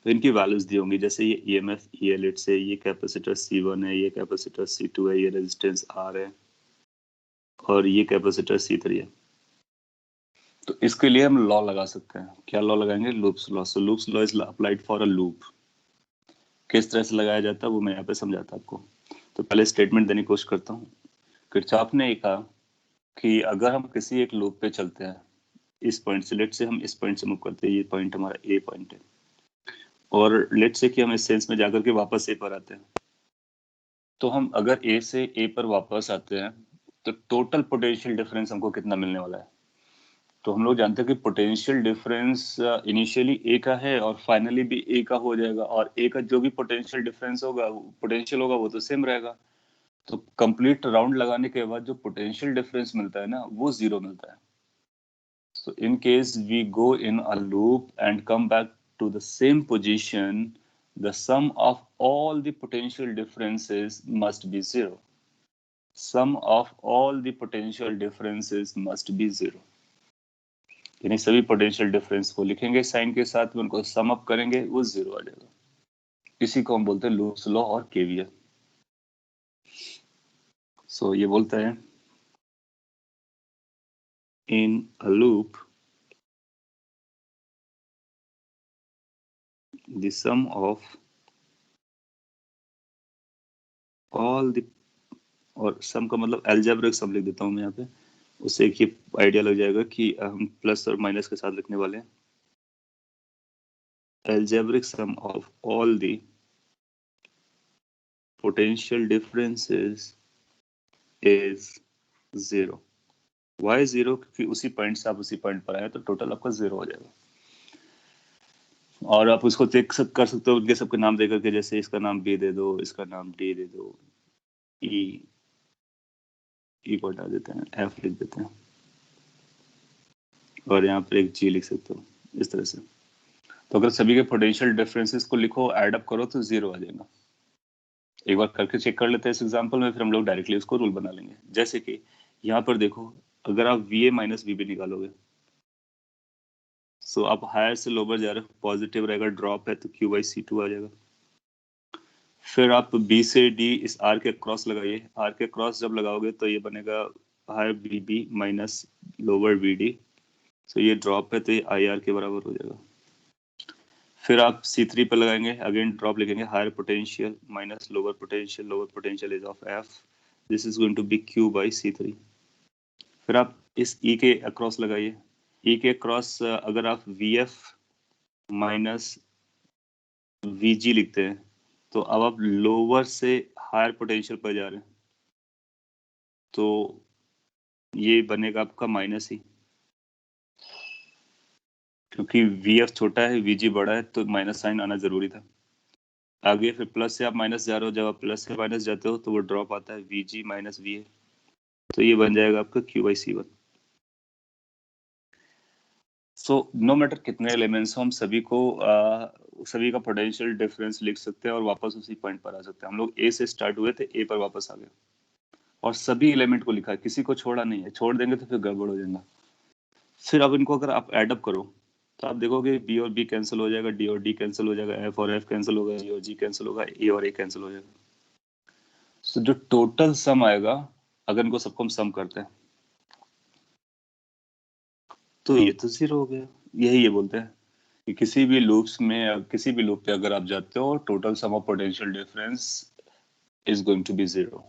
तो इनकी वैल्यूज दी होंगी, जैसे ये EMF EL से, ये कैपेसिटर C1 है, ये कैपेसिटर C2 है, ये रेजिस्टेंस R है और ये कैपेसिटर C3 है। तो इसके लिए हम लॉ लगा सकते हैं। क्या लॉ लगाएंगे? Loops law. So loops law is applied for a loop. किस तरह से लगाया जाता है वो मैं यहाँ पे समझाता हूँ आपको। तो पहले स्टेटमेंट देने की कोशिश करता हूँ। किरचॉफ ने कहा कि अगर हम किसी एक लूप पे चलते हैं, इस पॉइंट से, लेट से हम इस पॉइंट से मूव करते हैं, ये पॉइंट हमारा ए पॉइंट है, और लेट से कि हम इस सेंस में जाकर के वापस ए पर आते हैं, तो हम अगर ए से ए पर वापस आते हैं तो टोटल पोटेंशियल डिफरेंस हमको कितना मिलने वाला है? तो हम लोग जानते हैं कि पोटेंशियल डिफरेंस इनिशियली ए का है और फाइनली भी ए का हो जाएगा, और ए का जो भी पोटेंशियल डिफरेंस होगा, पोटेंशियल होगा, वो तो सेम रहेगा। तो कंप्लीट राउंड लगाने के बाद जो पोटेंशियल डिफरेंस मिलता है ना, वो जीरो मिलता है। So in case we go in a loop and come back to the same position, the sum of all the potential differences must be zero. Sum of all the potential differences must be zero. यानी सभी potential difference को लिखेंगे sign के साथ में, उनको sum up करेंगे, वो जीरो आ जाएगा। इसी को हम बोलते हैं लूप्स लॉ और केवीएल। सो ये बोलता है in a loop the sum of all the, और सम का मतलब अलजेब्रिक सम लिख देता हूं मैं यहाँ पे, उससे एक ही आइडिया लग जाएगा कि हम प्लस और माइनस के साथ लिखने वाले हैं। Algebraic sum of all the potential differences is zero. Why zero? क्योंकि उसी पॉइंट से आप उसी पॉइंट पर आए तो टोटल आपका जीरो हो जाएगा। और आप उसको चेक कर सकते हो उनके सबके नाम दे करके, जैसे इसका नाम बी दे दो, इसका नाम डी दे दो, ई को हटा देते हैं, एफ लिख देते हैं, और यहाँ पर एक जी लिख सकते हो इस तरह से। तो अगर सभी के पोटेंशियल डिफरेंसेस को लिखो, ऐड अप करो तो जीरो आ जाएगा। एक बार करके चेक कर लेते हैं इस एग्जांपल में, फिर हम लोग डायरेक्टली उसको रूल बना लेंगे। जैसे कि यहाँ पर देखो, अगर आप VA माइनस VB निकालोगे, सो आप हायर से लोअर जा रहे हो, पॉजिटिव रहेगा, ड्रॉप है तो Q/C2 आ जाएगा। फिर आप B से D इस R के क्रॉस लगाइए, R के क्रॉस जब लगाओगे तो ये बनेगा higher BB minus lower VD, so ये ड्रॉप है तो ये IR के बराबर हो जाएगा। फिर आप C3 पे लगाएंगे, अगेन ड्रॉप लिखेंगे, higher potential minus lower potential is of F, this is going to be Q/C3। फिर आप इस E के अक्रॉस लगाइए, E के अक्रॉस अगर आप VF माइनस VG लिखते हैं तो अब आप लोअर से हायर पोटेंशियल पर जा रहे हैं, तो ये बनेगा आपका माइनस ही, क्योंकि VF छोटा है VG बड़ा है तो माइनस साइन आना जरूरी था। आगे फिर प्लस से आप माइनस जा रहे हो, जब आप प्लस से माइनस जाते हो तो वो ड्रॉप आता है VG माइनस VA, तो ये बन जाएगा आपका Q/C1। सो नो मैटर कितने एलिमेंट्स हो, हम सभी को सभी का पोटेंशियल डिफरेंस लिख सकते हैं और वापस उसी पॉइंट पर आ सकते हैं। हम लोग A से स्टार्ट हुए थे, A पर वापस आ गए और सभी एलिमेंट को लिखा है, किसी को छोड़ा नहीं है। छोड़ देंगे तो फिर गड़बड़ हो जाएगा। फिर अब इनको अगर आप एड अप करो तो आप देखोगे B और B कैंसिल हो जाएगा, D और D कैंसिल हो जाएगा, F और F कैंसिल होगा, G और G कैंसिल होगा, A और A कैंसिल हो जाएगा। सो जो टोटल सम आएगा, अगर इनको सबको हम सम करते हैं तो ये तो जीरो हो गया। यही ये बोलते हैं कि किसी भी लूप्स में, किसी भी लूप पे अगर आप जाते हो, total sum of potential difference is going to be zero.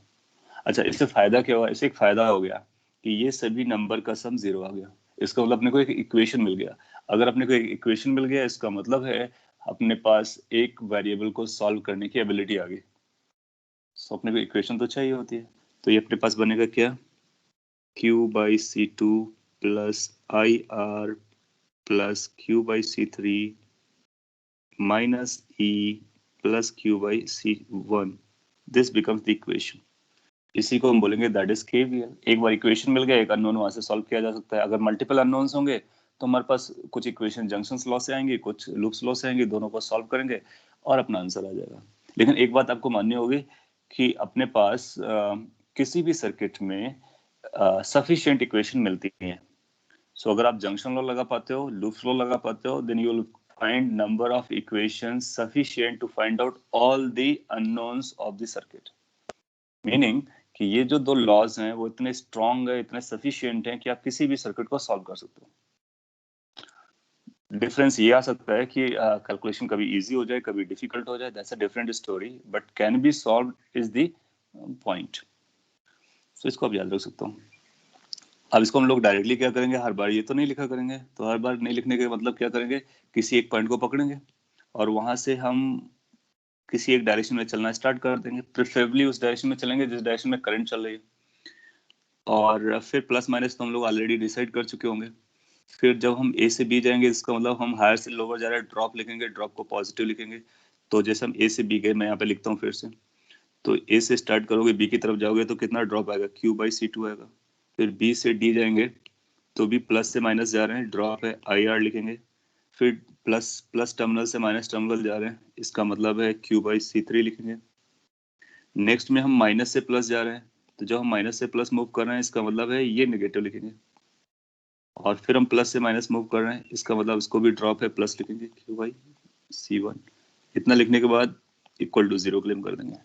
अच्छा, इससे फायदा क्या हुआ? इससे एक फायदा हो गया कि ये सभी नंबर का सम जीरो आ गया। इसका मतलब अपने को एक इक्वेशन मिल गया। अगर अपने को एक इक्वेशन मिल गया, इसका मतलब है अपने पास एक वेरिएबल को सॉल्व करने की एबिलिटी आ गई। सो अपने को इक्वेशन तो चाहिए होती है, तो ये अपने पास बनेगा क्या? Q/C2 plus IR plus Q/C3 minus E plus Q/C1। This becomes the equation. इसी को हम बोलेंगे दैट इज केवीएल। एक बार इक्वेशन मिल गया, एक अननोन वहां से सॉल्व किया जा सकता है। अगर मल्टीपल अननोन्स होंगे तो हमारे पास कुछ इक्वेशन जंक्शंस लॉ से आएंगे, कुछ लूप्स लॉ से आएंगे, दोनों को सॉल्व करेंगे और अपना आंसर आ जाएगा। लेकिन एक बात आपको माननी होगी कि अपने पास किसी भी सर्किट में सफिशिएंट इक्वेशन मिलती है। सो अगर आप जंक्शन लॉ लगा पाते हो, लूप्स लॉ लगा पाते हो, then you will find number of equations sufficient to find out all the unknowns of the circuit. Meaning कि ये जो दो लॉज हैं वो इतने स्ट्रॉन्ग है, इतने सफिशिएंट हैं कि आप किसी भी सर्किट को सॉल्व कर सकते हो। डिफरेंस ये आ सकता है कि कैलकुलेशन कभी इजी हो जाए, कभी डिफिकल्ट हो जाए, that's a different story, but can be solve is the point. So इसको आप याद रख सकते हो। अब इसको हम लोग डायरेक्टली क्या करेंगे, हर बार ये तो नहीं लिखा करेंगे। तो हर बार नहीं लिखने के मतलब क्या करेंगे, किसी एक पॉइंट को पकड़ेंगे और वहां से हम किसी एक डायरेक्शन में चलना स्टार्ट कर देंगे। प्रेफरेबली उस डायरेक्शन में चलेंगे जिस डायरेक्शन में करंट चल रही है, और फिर प्लस माइनस तो हम लोग ऑलरेडी डिसाइड कर चुके होंगे। फिर जब हम ए से बी जाएंगे, इसका मतलब हम हायर से लोअर जा रहे हैं, ड्रॉप लिखेंगे, ड्रॉप को पॉजिटिव लिखेंगे। तो जैसे हम ए से बी गए, मैं यहाँ पे लिखता हूँ फिर से, तो ए से स्टार्ट करोगे, बी की तरफ जाओगे तो कितना ड्रॉप आएगा, Q/C2 आएगा। फिर बी से डी जाएंगे तो भी प्लस से माइनस जा रहे हैं, ड्रॉप है, IR लिखेंगे। फिर प्लस प्लस टर्मिनल से माइनस टर्मिनल जा रहे हैं, इसका मतलब है Q/C3 लिखेंगे। नेक्स्ट में हम माइनस से प्लस जा रहे हैं, तो जब हम माइनस से प्लस मूव कर रहे हैं, इसका मतलब है ये नेगेटिव लिखेंगे। और फिर हम प्लस से माइनस मूव कर रहे हैं, इसका मतलब इसको भी ड्रॉप है, प्लस लिखेंगे, Q/C1। इतना लिखने के बाद इक्वल टू 0 क्लेम कर देंगे।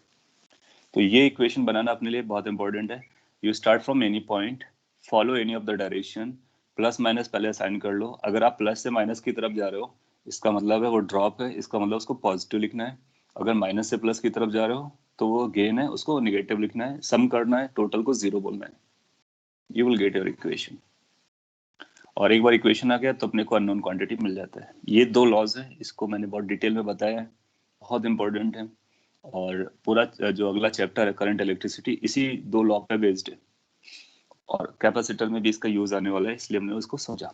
तो ये इक्वेशन बनाना अपने लिए बहुत इंपॉर्टेंट है। You start from any point, follow any of the direction, plus minus पहले असाइन कर लो। अगर आप प्लस से माइनस की तरफ जा रहे हो, इसका मतलब है वो ड्रॉप है, इसका मतलब उसको पॉजिटिव लिखना है। अगर माइनस से प्लस की तरफ जा रहे हो तो वो गेन है, उसको निगेटिव लिखना है। सम करना है, टोटल को 0 बोलना है। You will get your equation. और एक बार इक्वेशन आ गया तो अपने को अननोन क्वांटिटी मिल जाता है। ये दो लॉज है, इसको मैंने बहुत डिटेल में बताया है, बहुत इंपॉर्टेंट है। और पूरा जो अगला चैप्टर है करंट इलेक्ट्रिसिटी, इसी दो लॉ पे बेस्ड है। और कैपेसिटर में भी इसका यूज आने वाला है, इसलिए हमने उसको सोचा।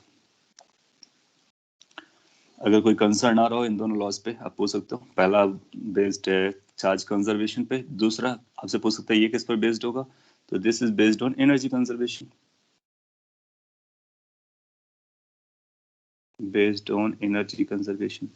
अगर कोई कंसर्न आ रहा हो इन दोनों लॉज पे, आप पूछ सकते हो। पहला बेस्ड है चार्ज कंजर्वेशन पे, दूसरा आपसे पूछ सकते हैं ये किस पर बेस्ड होगा, तो this is based on energy conservation. Based on energy conservation.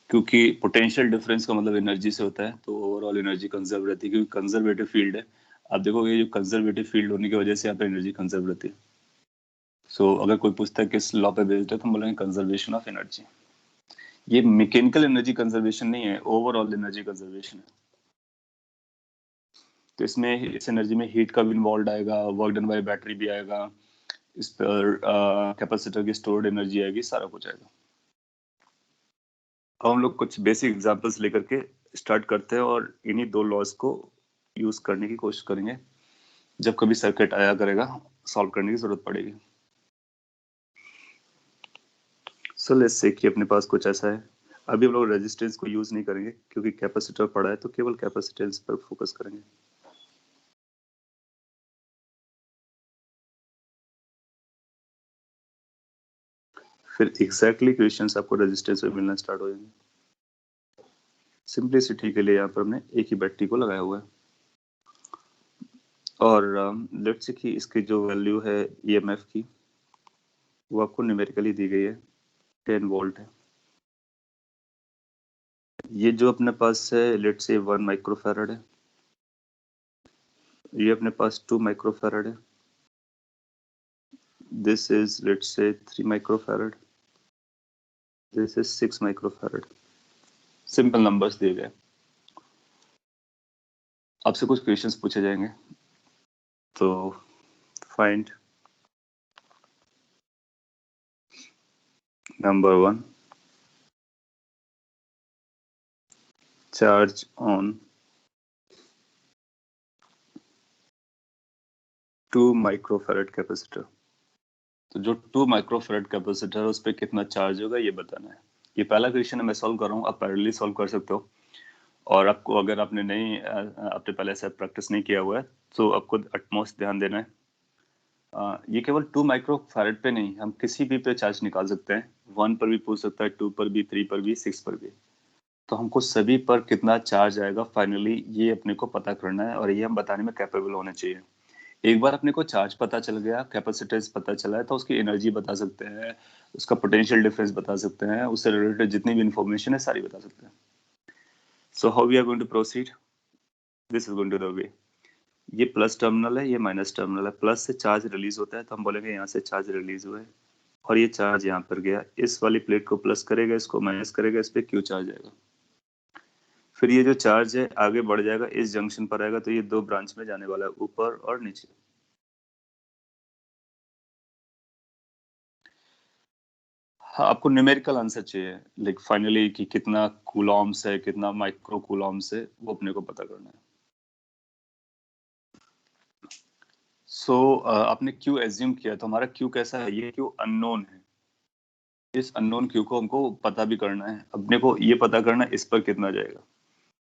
क्योंकि पोटेंशियल डिफरेंस का मतलब एनर्जी से होता है, तो ओवरऑल एनर्जी कंजर्व रहती है, क्योंकि कंजर्वेटिव फील्ड है। आप देखोगे जो कंजर्वेटिव फील्ड होने की वजह से यहाँ पे एनर्जी कंजर्व रहती है। सो अगर कोई पूछता है किस लॉ पे बेस्ड है, तो हम बोलेंगे कंजर्वेशन ऑफ एनर्जी। ये मैकेनिकल एनर्जी कंजर्वेशन नहीं है, ओवरऑल एनर्जी कंजर्वेशन है। तो इसमें इस एनर्जी में हीट का भी इन्वॉल्व आएगा, वर्क डन बाय बैटरी भी आएगा, इस पर कैपेसिटर की स्टोर्ड एनर्जी आएगी, सारा कुछ आएगा। अब हम लोग कुछ बेसिक एग्जांपल्स लेकर के स्टार्ट करते हैं और इन्हीं दो लॉज को यूज करने की कोशिश करेंगे जब कभी सर्किट आया करेगा, सॉल्व करने की जरूरत पड़ेगी। सो लेट्स से कि अपने पास कुछ ऐसा है। अभी हम लोग रेजिस्टेंस को यूज नहीं करेंगे क्योंकि कैपेसिटर पड़ा है, तो केवल कैपेसिटेंस पर फोकस करेंगे। फिर एग्जैक्टली क्वेश्चंस आपको रेजिस्टेंस में मिलना स्टार्ट हो जाएंगे। सिंपलिसिटी के लिए यहाँ पर हमने एक ही बैटरी को लगाया हुआ है, और लेट्स से कि इसकी जो वैल्यू है EMF की, वो आपको न्यूमेरिकली दी गई है, 10 वोल्ट है। ये जो अपने पास है लेट्स से 1 माइक्रोफैराड है, ये अपने पास 2 माइक्रोफैराड है, this is let's say 3 microfarad, this is 6 microfarad. Simple numbers दिए गए। आपसे कुछ क्वेश्चंस पूछे जाएंगे, तो find number 1, charge on 2 microfarad capacitor. तो जो 2 माइक्रोफैराड कैपेसिटर है उस पर कितना चार्ज होगा ये बताना है। ये पहला क्वेश्चन है, मैं सॉल्व कर रहा हूँ, आप पैरेलली सॉल्व कर सकते हो। और आपको अगर आपने आपने पहले से प्रैक्टिस नहीं किया हुआ है, तो आपको अटमोस्ट ध्यान देना है। ये केवल 2 माइक्रोफैराड पे नहीं, हम किसी भी पे चार्ज निकाल सकते हैं। 1 पर भी पूछ सकता है, 2 पर भी, 3 पर भी, 6 पर भी। तो हमको सभी पर कितना चार्ज आएगा फाइनली, ये अपने को पता करना है, और ये हम बताने में कैपेबल होने चाहिए। एक बार अपने को चार्ज पता चल गया, कैपेसिटेंस पता चला है, तो उसकी एनर्जी बता सकते हैं, उसका पोटेंशियल डिफरेंस बता सकते हैं, उससे रिलेटेड जितनी भी इंफॉर्मेशन है सारी बता सकते हैं. So how we are going to proceed, this is going to the way. ये प्लस टर्मिनल है, ये माइनस टर्मिनल है. प्लस से चार्ज रिलीज होता है तो हम बोलेंगे यहाँ से चार्ज रिलीज हुआ है, और ये चार्ज यहाँ पर गया, इस वाली प्लेट को प्लस करेगा, इसको माइनस करेगा, इस पे क्यू चार्ज आएगा. फिर ये जो चार्ज है आगे बढ़ जाएगा, इस जंक्शन पर आएगा, तो ये दो ब्रांच में जाने वाला है, ऊपर और नीचे. हाँ, आपको न्यूमेरिकल आंसर चाहिए, लाइक फाइनली कि कितना कूलॉम्स है, कितना माइक्रो कूलॉम्स है, वो अपने को पता करना है. सो आपने क्यू एज्यूम किया, तो हमारा क्यू कैसा है, ये क्यू अननोन है. इस अननोन क्यू को हमको पता भी करना है, अपने को ये पता करना है इस पर कितना जाएगा.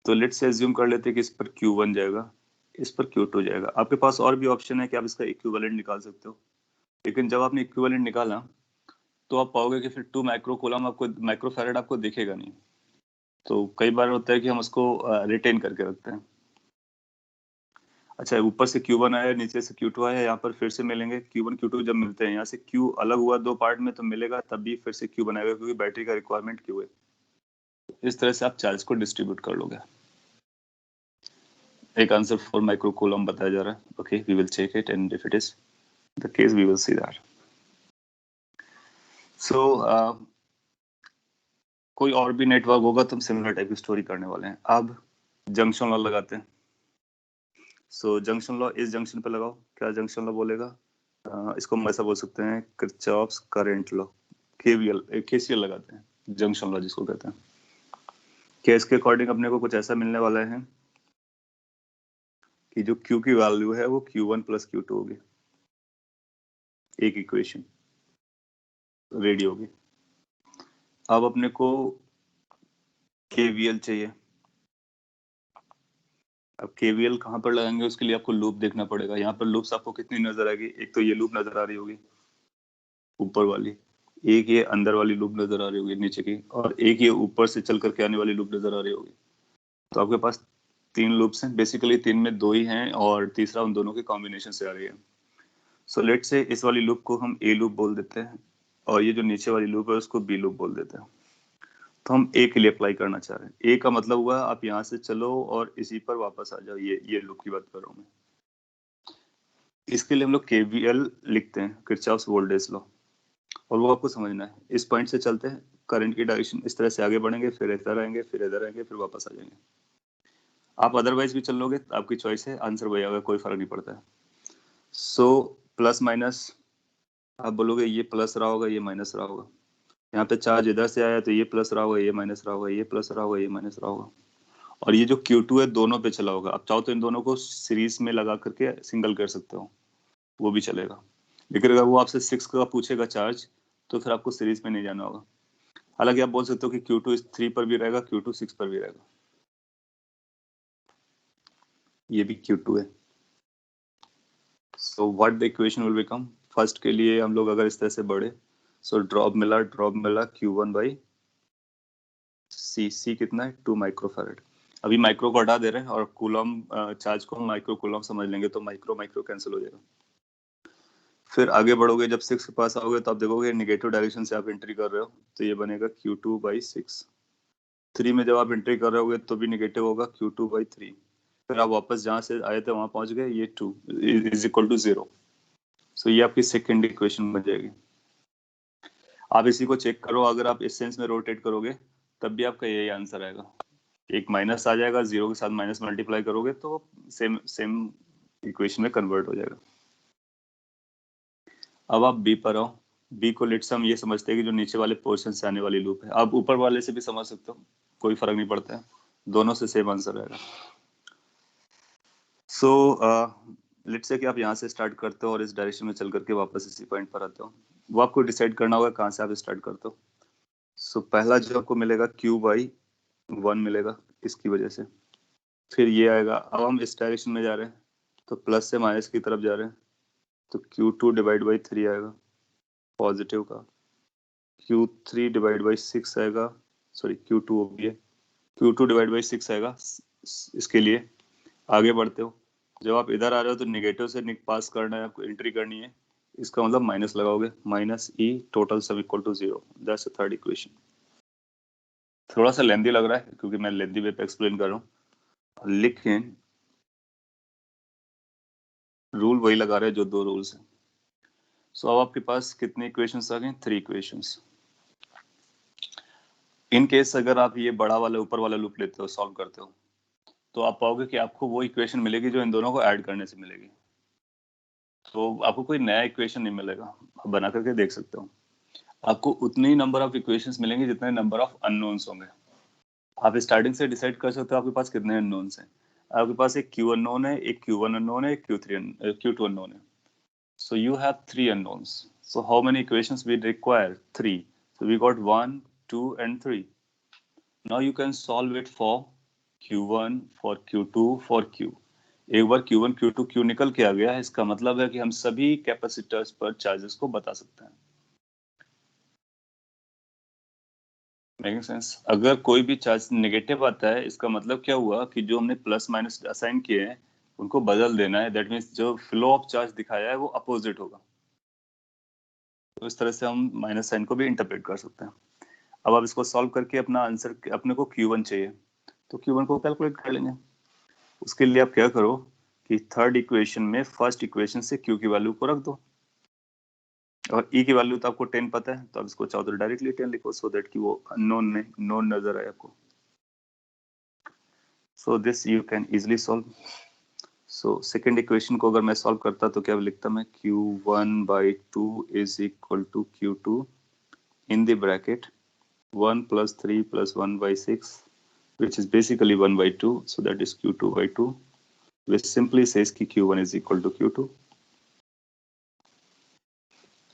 तो लेट्स से एज्यूम कर लेते हैं कि इस पर Q1 जाएगा, इस पर Q2 जाएगा. आपके पास और भी ऑप्शन है कि आप इसका इक्विवेलेंट निकाल सकते हो, लेकिन जब आपने इक्विवेलेंट निकाला तो आप पाओगे कि फिर 2 माइक्रो कूलम आपको, माइक्रो फैराड आपको दिखेगा नहीं. तो कई बार होता है कि हम उसको रिटेन करके रखते हैं. अच्छा, ऊपर से Q1 आया, नीचे से Q2 आया, यहाँ पर फिर से मिलेंगे. Q1 Q2 जब मिलते हैं, यहाँ से Q अलग हुआ दो पार्ट में तो मिलेगा, तब भी फिर से Q बनाएगा, क्योंकि बैटरी का रिक्वायरमेंट Q है. इस तरह से आप चार्ज को डिस्ट्रीब्यूट कर लोगे. एक आंसर 4 माइक्रो कूलम बताया जा रहा है. Okay, we will check it, and if it is the case we will see that. So कोई और भी नेटवर्क होगा तो हम सिमिलर टाइप की स्टोरी करने वाले हैं. अब जंक्शन लॉ लगाते हैं. सो जंक्शन लॉ इस जंक्शन पे लगाओ. क्या जंक्शन लॉ बोलेगा? इसको हम ऐसा बोल सकते हैं, Kirchhoff's current law, KVL, KCL लगाते हैं, जंक्शन लॉ जिसको कहते हैं. केस के अकॉर्डिंग अपने को कुछ ऐसा मिलने वाला है कि जो Q की वैल्यू है वो Q1 प्लस Q2 होगी. एक इक्वेशन रेडी होगी. अब अपने को KVL चाहिए. अब KVL कहाँ पर लगाएंगे, उसके लिए आपको लूप देखना पड़ेगा. यहाँ पर लूप्स आपको कितनी नजर आएगी? एक तो ये लूप नजर आ रही होगी ऊपर वाली, एक ये अंदर वाली लूप नजर आ रही होगी नीचे की, और एक ये ऊपर से चल करके आने वाली लूप नजर आ रही होगी. तो आपके पास 3 लूप्स हैं. बेसिकली 3 में 2 ही हैं और तीसरा उन दोनों के कॉम्बिनेशन से आ रही है. सो लेट से इस वाली लूप को हम ए लूप बोल देते हैं, और ये जो नीचे वाली लूप है उसको बी लूप बोल देते हैं. तो हम ए के लिए अप्लाई करना चाह रहे हैं. ए का मतलब हुआ आप यहाँ से चलो और इसी पर वापस आ जाओ. ये लूप की बात कर रहा हूँ मैं. इसके लिए हम लोग केवीएल लिखते हैं, किरचॉफ्स वोल्टेज लॉ, और वो आपको समझना है. इस पॉइंट से चलते हैं, करंट की डायरेक्शन इस तरह से आगे बढ़ेंगे, फिर इधर आएंगे, फिर इधर आएंगे, फिर वापस आ जाएंगे. आप अदरवाइज भी चल लोगे, आपकी चॉइस है, आंसर वही आएगा, कोई फर्क नहीं पड़ता है. सो प्लस माइनस, आप बोलोगे ये प्लस रहा होगा, ये माइनस रहा होगा. यहाँ पे चार्ज इधर से आया तो ये प्लस रहा होगा, ये माइनस रहा होगा, ये प्लस रहा होगा, ये माइनस रहा होगा. और ये जो Q2 है दोनों पे चला होगा. आप चाहो तो इन दोनों को सीरीज में लगा करके सिंगल कर सकते हो, वो भी चलेगा. लेकिन अगर वो आपसे 6 का पूछेगा चार्ज, तो फिर आपको सीरीज में नहीं जाना होगा. हालांकि आप बोल सकते हो कि Q2 3 पर भी रहेगा, Q2 6 पर भी रहेगा. ये भी Q2 है. सो what the equation will become, first के लिए हम लोग अगर इस तरह से बढ़े, सो ड्रॉप मिला Q1 बाई सी कितना है 2 माइक्रोफैराड. अभी माइक्रो को हटा दे रहे हैं और कूलम चार्ज को हम माइक्रो कूलम समझ लेंगे, तो माइक्रो माइक्रो कैंसिल हो जाएगा. फिर आगे बढ़ोगे, जब 6 के पास आओगे तो आप देखोगे निगेटिव डायरेक्शन से आप एंट्री कर रहे हो, तो ये बनेगा Q2 बाई 6. 3 में जब आप एंट्री कर रहे होगे तो भी निगेटिव होगा, Q2 बाई 3. फिर आप वापस जहां से आए थे वहां पहुंच गए, ये 2 इज इक्वल टू 0. सो ये आपकी सेकेंड इक्वेशन बन जाएगी. आप इसी को चेक करो, अगर आप इस सेंस में रोटेट करोगे तब भी आपका यही आंसर आएगा. एक माइनस आ जाएगा, 0 के साथ माइनस मल्टीप्लाई करोगे तो सेम सेम इक्वेशन में कन्वर्ट हो जाएगा. अब आप बी पर आओ. बी को लेट्स हम ये समझते हैं कि जो नीचे वाले पोर्शन से आने वाली लूप है. आप ऊपर वाले से भी समझ सकते हो, कोई फर्क नहीं पड़ता है, दोनों से सेम आंसर आएगा. सो लेट्स से कि आप यहाँ से स्टार्ट करते हो और इस डायरेक्शन में चल करके वापस इसी पॉइंट पर आते हो. वो आपको डिसाइड करना होगा कहाँ से आप स्टार्ट करते हो. सो पहला जो आपको मिलेगा Q/1 मिलेगा इसकी वजह से. फिर ये आएगा. अब हम इस डायरेक्शन में जा रहे हैं तो प्लस से माइनस की तरफ जा रहे हैं, तो Q2 डिवाइड बाई 3 आएगा पॉजिटिव का. Q3 डिवाइड बाई 6 आएगा, सॉरी Q2 हो गया, Q2 डिवाइड बाई 6 आएगा. इसके लिए आगे बढ़ते हो जब आप इधर आ रहे हो तो निगेटिव से पास करना है, आपको एंट्री करनी है, इसका मतलब माइनस लगाओगे, minus E total sum equal to 0। That's the third equation. थोड़ा सा लेंदी लग रहा है क्योंकि मैं लेंदी वे पे एक्सप्लेन कर रहा हूँ, लेकिन रूल वही लगा रहे हैं जो दो रूल्स हैं। सो अब आपके पास कितने इक्वेशंस आ गए? 3 इक्वेशंस। इन केस अगर आप ये बड़ा वाला ऊपर वाला लूप लेते हो, सॉल्व करते हो, तो आप पाओगे कि आपको वो इक्वेशन मिलेगी जो इन दोनों को ऐड करने से मिलेगी। तो आपको कोई नया इक्वेशन नहीं मिलेगा, आप बना करके देख सकते हो। आपको उतने ही नंबर ऑफ इक्वेशंस मिलेंगे जितने नंबर ऑफ अननोन्स होंगे। आप स्टार्टिंग से डिसाइड कर सकते हो आपके पास कितने अननोन्स हैं। आपके पास एक क्यू अननोन है, एक Q1 अननोन है, एक Q2 अननोन है। So you have 3 unknowns. So how many equations we require? 3. So we got 1, 2, and 3. Now you can solve it for Q1, for Q2, for Q. एक बार Q1, Q2, Q निकल के आ गया है, इसका मतलब है कि हम सभी कैपेसिटर्स पर चार्जेस को बता सकते हैं। Making sense? अगर कोई भी चार्ज नेगेटिव आता है, इसका मतलब क्या हुआ कि जो हमने प्लस माइनस असाइन किए हैं उनको बदल देना है। दैट मीन्स जो फ्लो ऑफ चार्ज दिखाया है वो अपोजिट होगा। तो इस तरह से हम माइनस साइन को भी इंटरप्रेट कर सकते हैं। अब आप इसको सॉल्व करके अपना आंसर, अपने को Q1 चाहिए, तो Q1 को कैलकुलेट कर लेंगे। उसके लिए आप क्या करो कि थर्ड इक्वेशन में फर्स्ट इक्वेशन से Q की वैल्यू को रख दो, और E की वैल्यू तो आपको 10 पता है, तो आप इसको चाहो तो डायरेक्टली 10 लिखो, सो दैट कि वो अननोन में नोन नजर आए आपको। So this you can easily solve. So second equation को अगर मैं सॉल्व करता तो क्या लिखता मैं? Q1/2 is equal to Q2 in the bracket 1 + 3 + 1/6, which is basically 1/2, so that is Q2/2, which simply says कि Q1 is equal to Q2।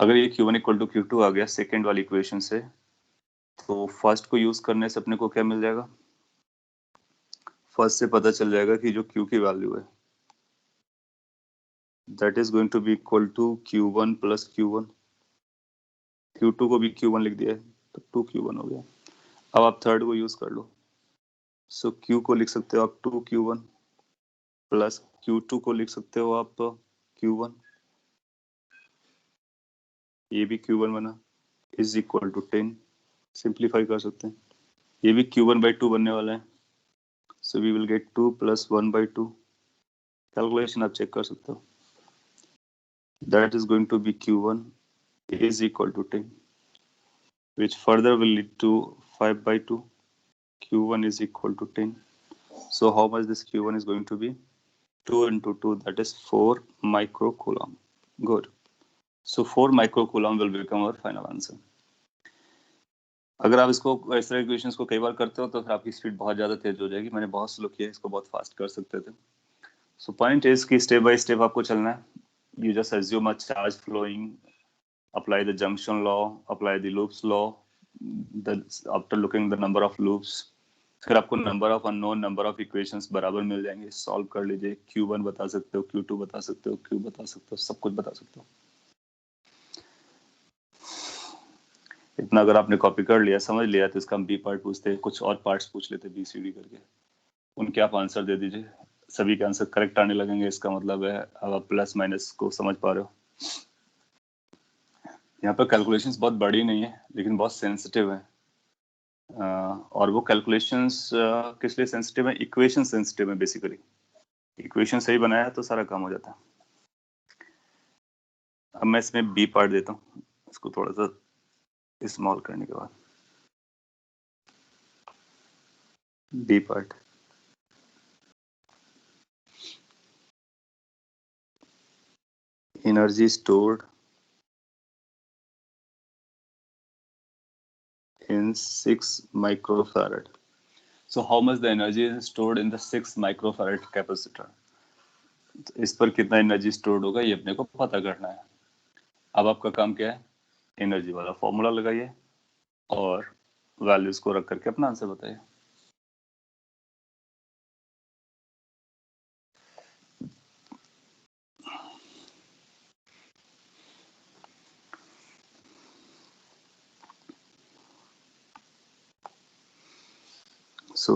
अगर ये Q1 equal to Q2 आ गया सेकेंड वाली इक्वेशन से, तो फर्स्ट को यूज करने से अपने को क्या मिल जाएगा? फर्स्ट से पता चल जाएगा कि जो Q की वैल्यू है that is going to be equal to Q1 + Q1। Q2 को भी Q1 लिख दिया है तो 2Q1 हो गया। अब आप थर्ड को यूज कर लो। सो Q को लिख सकते हो आप 2Q1 प्लस Q2 को लिख सकते हो आप Q1, ये भी Q1 बना, इज इक्वल टू 10। सिंप्लीफाई कर सकते हैं, ये भी Q1/2 बनने वाला है, so we will get 2 + 1/2। Calculation आप चेक कर सकते हो, that is going to be Q1 is equal to 10, which further will lead to 5/2। Q1 is equal to 10. So how much this Q1 is going to be? 2 into 2, that is 4 microcoulomb. Good. So 4 microcoulomb will become our final answer. अगर आप इसको इस तरह equations को कई बार करते हो तो फिर आपकी स्पीड बहुत ज़्यादा तेज हो जाएगी। मैंने बहुत स्लो किया, इसको बहुत फास्ट कर सकते थे। सो पॉइंट इज कि स्टेप बाय स्टेप आपको चलना है। You just assume a charge flowing, apply the junction law, apply the loops law, after looking the number of loops, फिर आपको number of unknown, number of equations बराबर मिल जाएंगे। Solve कर लीजिए, Q1 बता सकते हो, Q2 बता सकते हो, Q बता सकते हो, सब कुछ बता सकते हो। इतना अगर आपने कॉपी कर लिया, समझ लिया, तो इसका हम बी पार्ट पूछते हैं, कुछ और पार्ट्स पूछ लेते हैं BCD करके, उनके आप आंसर दे दीजिए। सभी के आंसर करेक्ट आने लगेंगे, इसका मतलब है अब आप प्लस माइनस को समझ पा रहे हो। यहाँ पर कैलकुलेशंस बहुत बड़ी नहीं है लेकिन बहुत सेंसिटिव है। और वो कैलकुलेशंस किस लिए सेंसिटिव है? इक्वेशन सेंसिटिव है बेसिकली। इक्वेशन सही बनाया तो सारा काम हो जाता है। अब मैं इसमें बी पार्ट देता हूँ, इसको थोड़ा सा स्मॉल करने के बाद। B part, energy stored in 6 microfarad. So how much the energy is stored in the 6 microfarad capacitor? इस पर कितना एनर्जी स्टोर्ड होगा ये अपने को पता करना है। अब आपका काम क्या है? एनर्जी वाला फॉर्मूला लगाइए और वैल्यूज को रख करके अपना आंसर बताइए।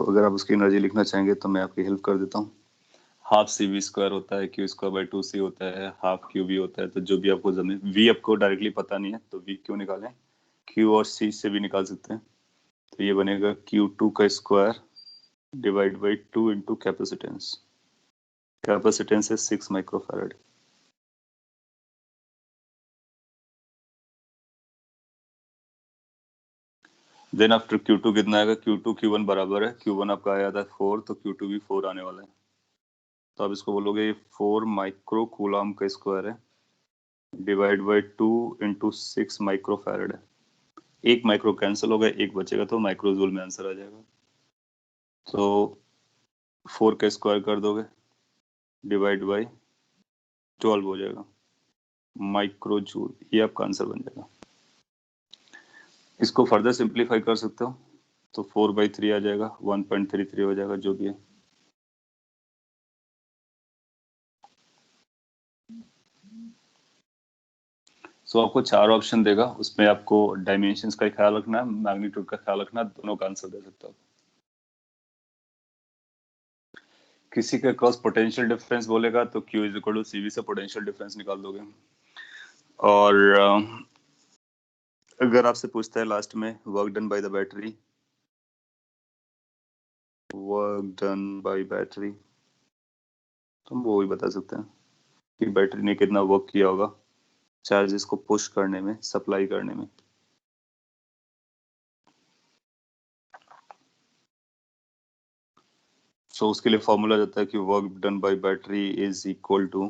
अगर आप उसकी एनर्जी लिखना चाहेंगे तो मैं आपकी हेल्प कर देता हूँ। हाफ सी वी स्क्वायर होता है, क्यू स्क्वायर बाई 2c होता है, हाफ क्यू वी होता है। तो जो भी आपको जमीन वी आपको डायरेक्टली पता नहीं है तो वी क्यों निकालें, क्यू और सी से भी निकाल सकते हैं। तो ये बनेगा Q2 का square divide by 2 into capacitance. Capacitance है 6 माइक्रोफैराड। देन आफ्टर Q2 कितना आएगा, Q2 Q1 बराबर है, Q1 आपका आया था 4 तो Q2 भी 4 आने वाला है। तो आप इसको बोलोगे 4 माइक्रो कूलम का स्क्वायर है डिवाइड बाई 2 इंटू 6 माइक्रोफैराड है। एक माइक्रो कैंसिल होगा, एक बचेगा तो माइक्रो जूल में आंसर आ जाएगा। तो 4 का स्क्वायर कर दोगे डिवाइड बाई 12 हो जाएगा माइक्रो जूल, ये आपका आंसर बन जाएगा। इसको फर्दर सिंप्लीफाई कर सकते हो तो 4/3 आ जाएगा, 1.33 हो जाएगा जो भी है। सो आपको 4 ऑप्शन देगा, उसमें आपको डायमेंशंस का ख्याल रखना है, मैग्नीट्यूड का ख्याल रखना है, दोनों का आंसर दे सकते हो। किसी के क्रॉस पोटेंशियल डिफरेंस बोलेगा तो Q is equal to CV से पोटेंशियल डिफरेंस निकाल दोगे। और अगर आपसे पूछता है लास्ट में work done by the battery, work done by battery, तो हम वो भी बता सकते हैं कि बैटरी ने कितना वर्क किया होगा चार्जेस को पुश करने में, सप्लाई करने में। सो उसके लिए फॉर्मूला रहता है कि work done by battery is equal to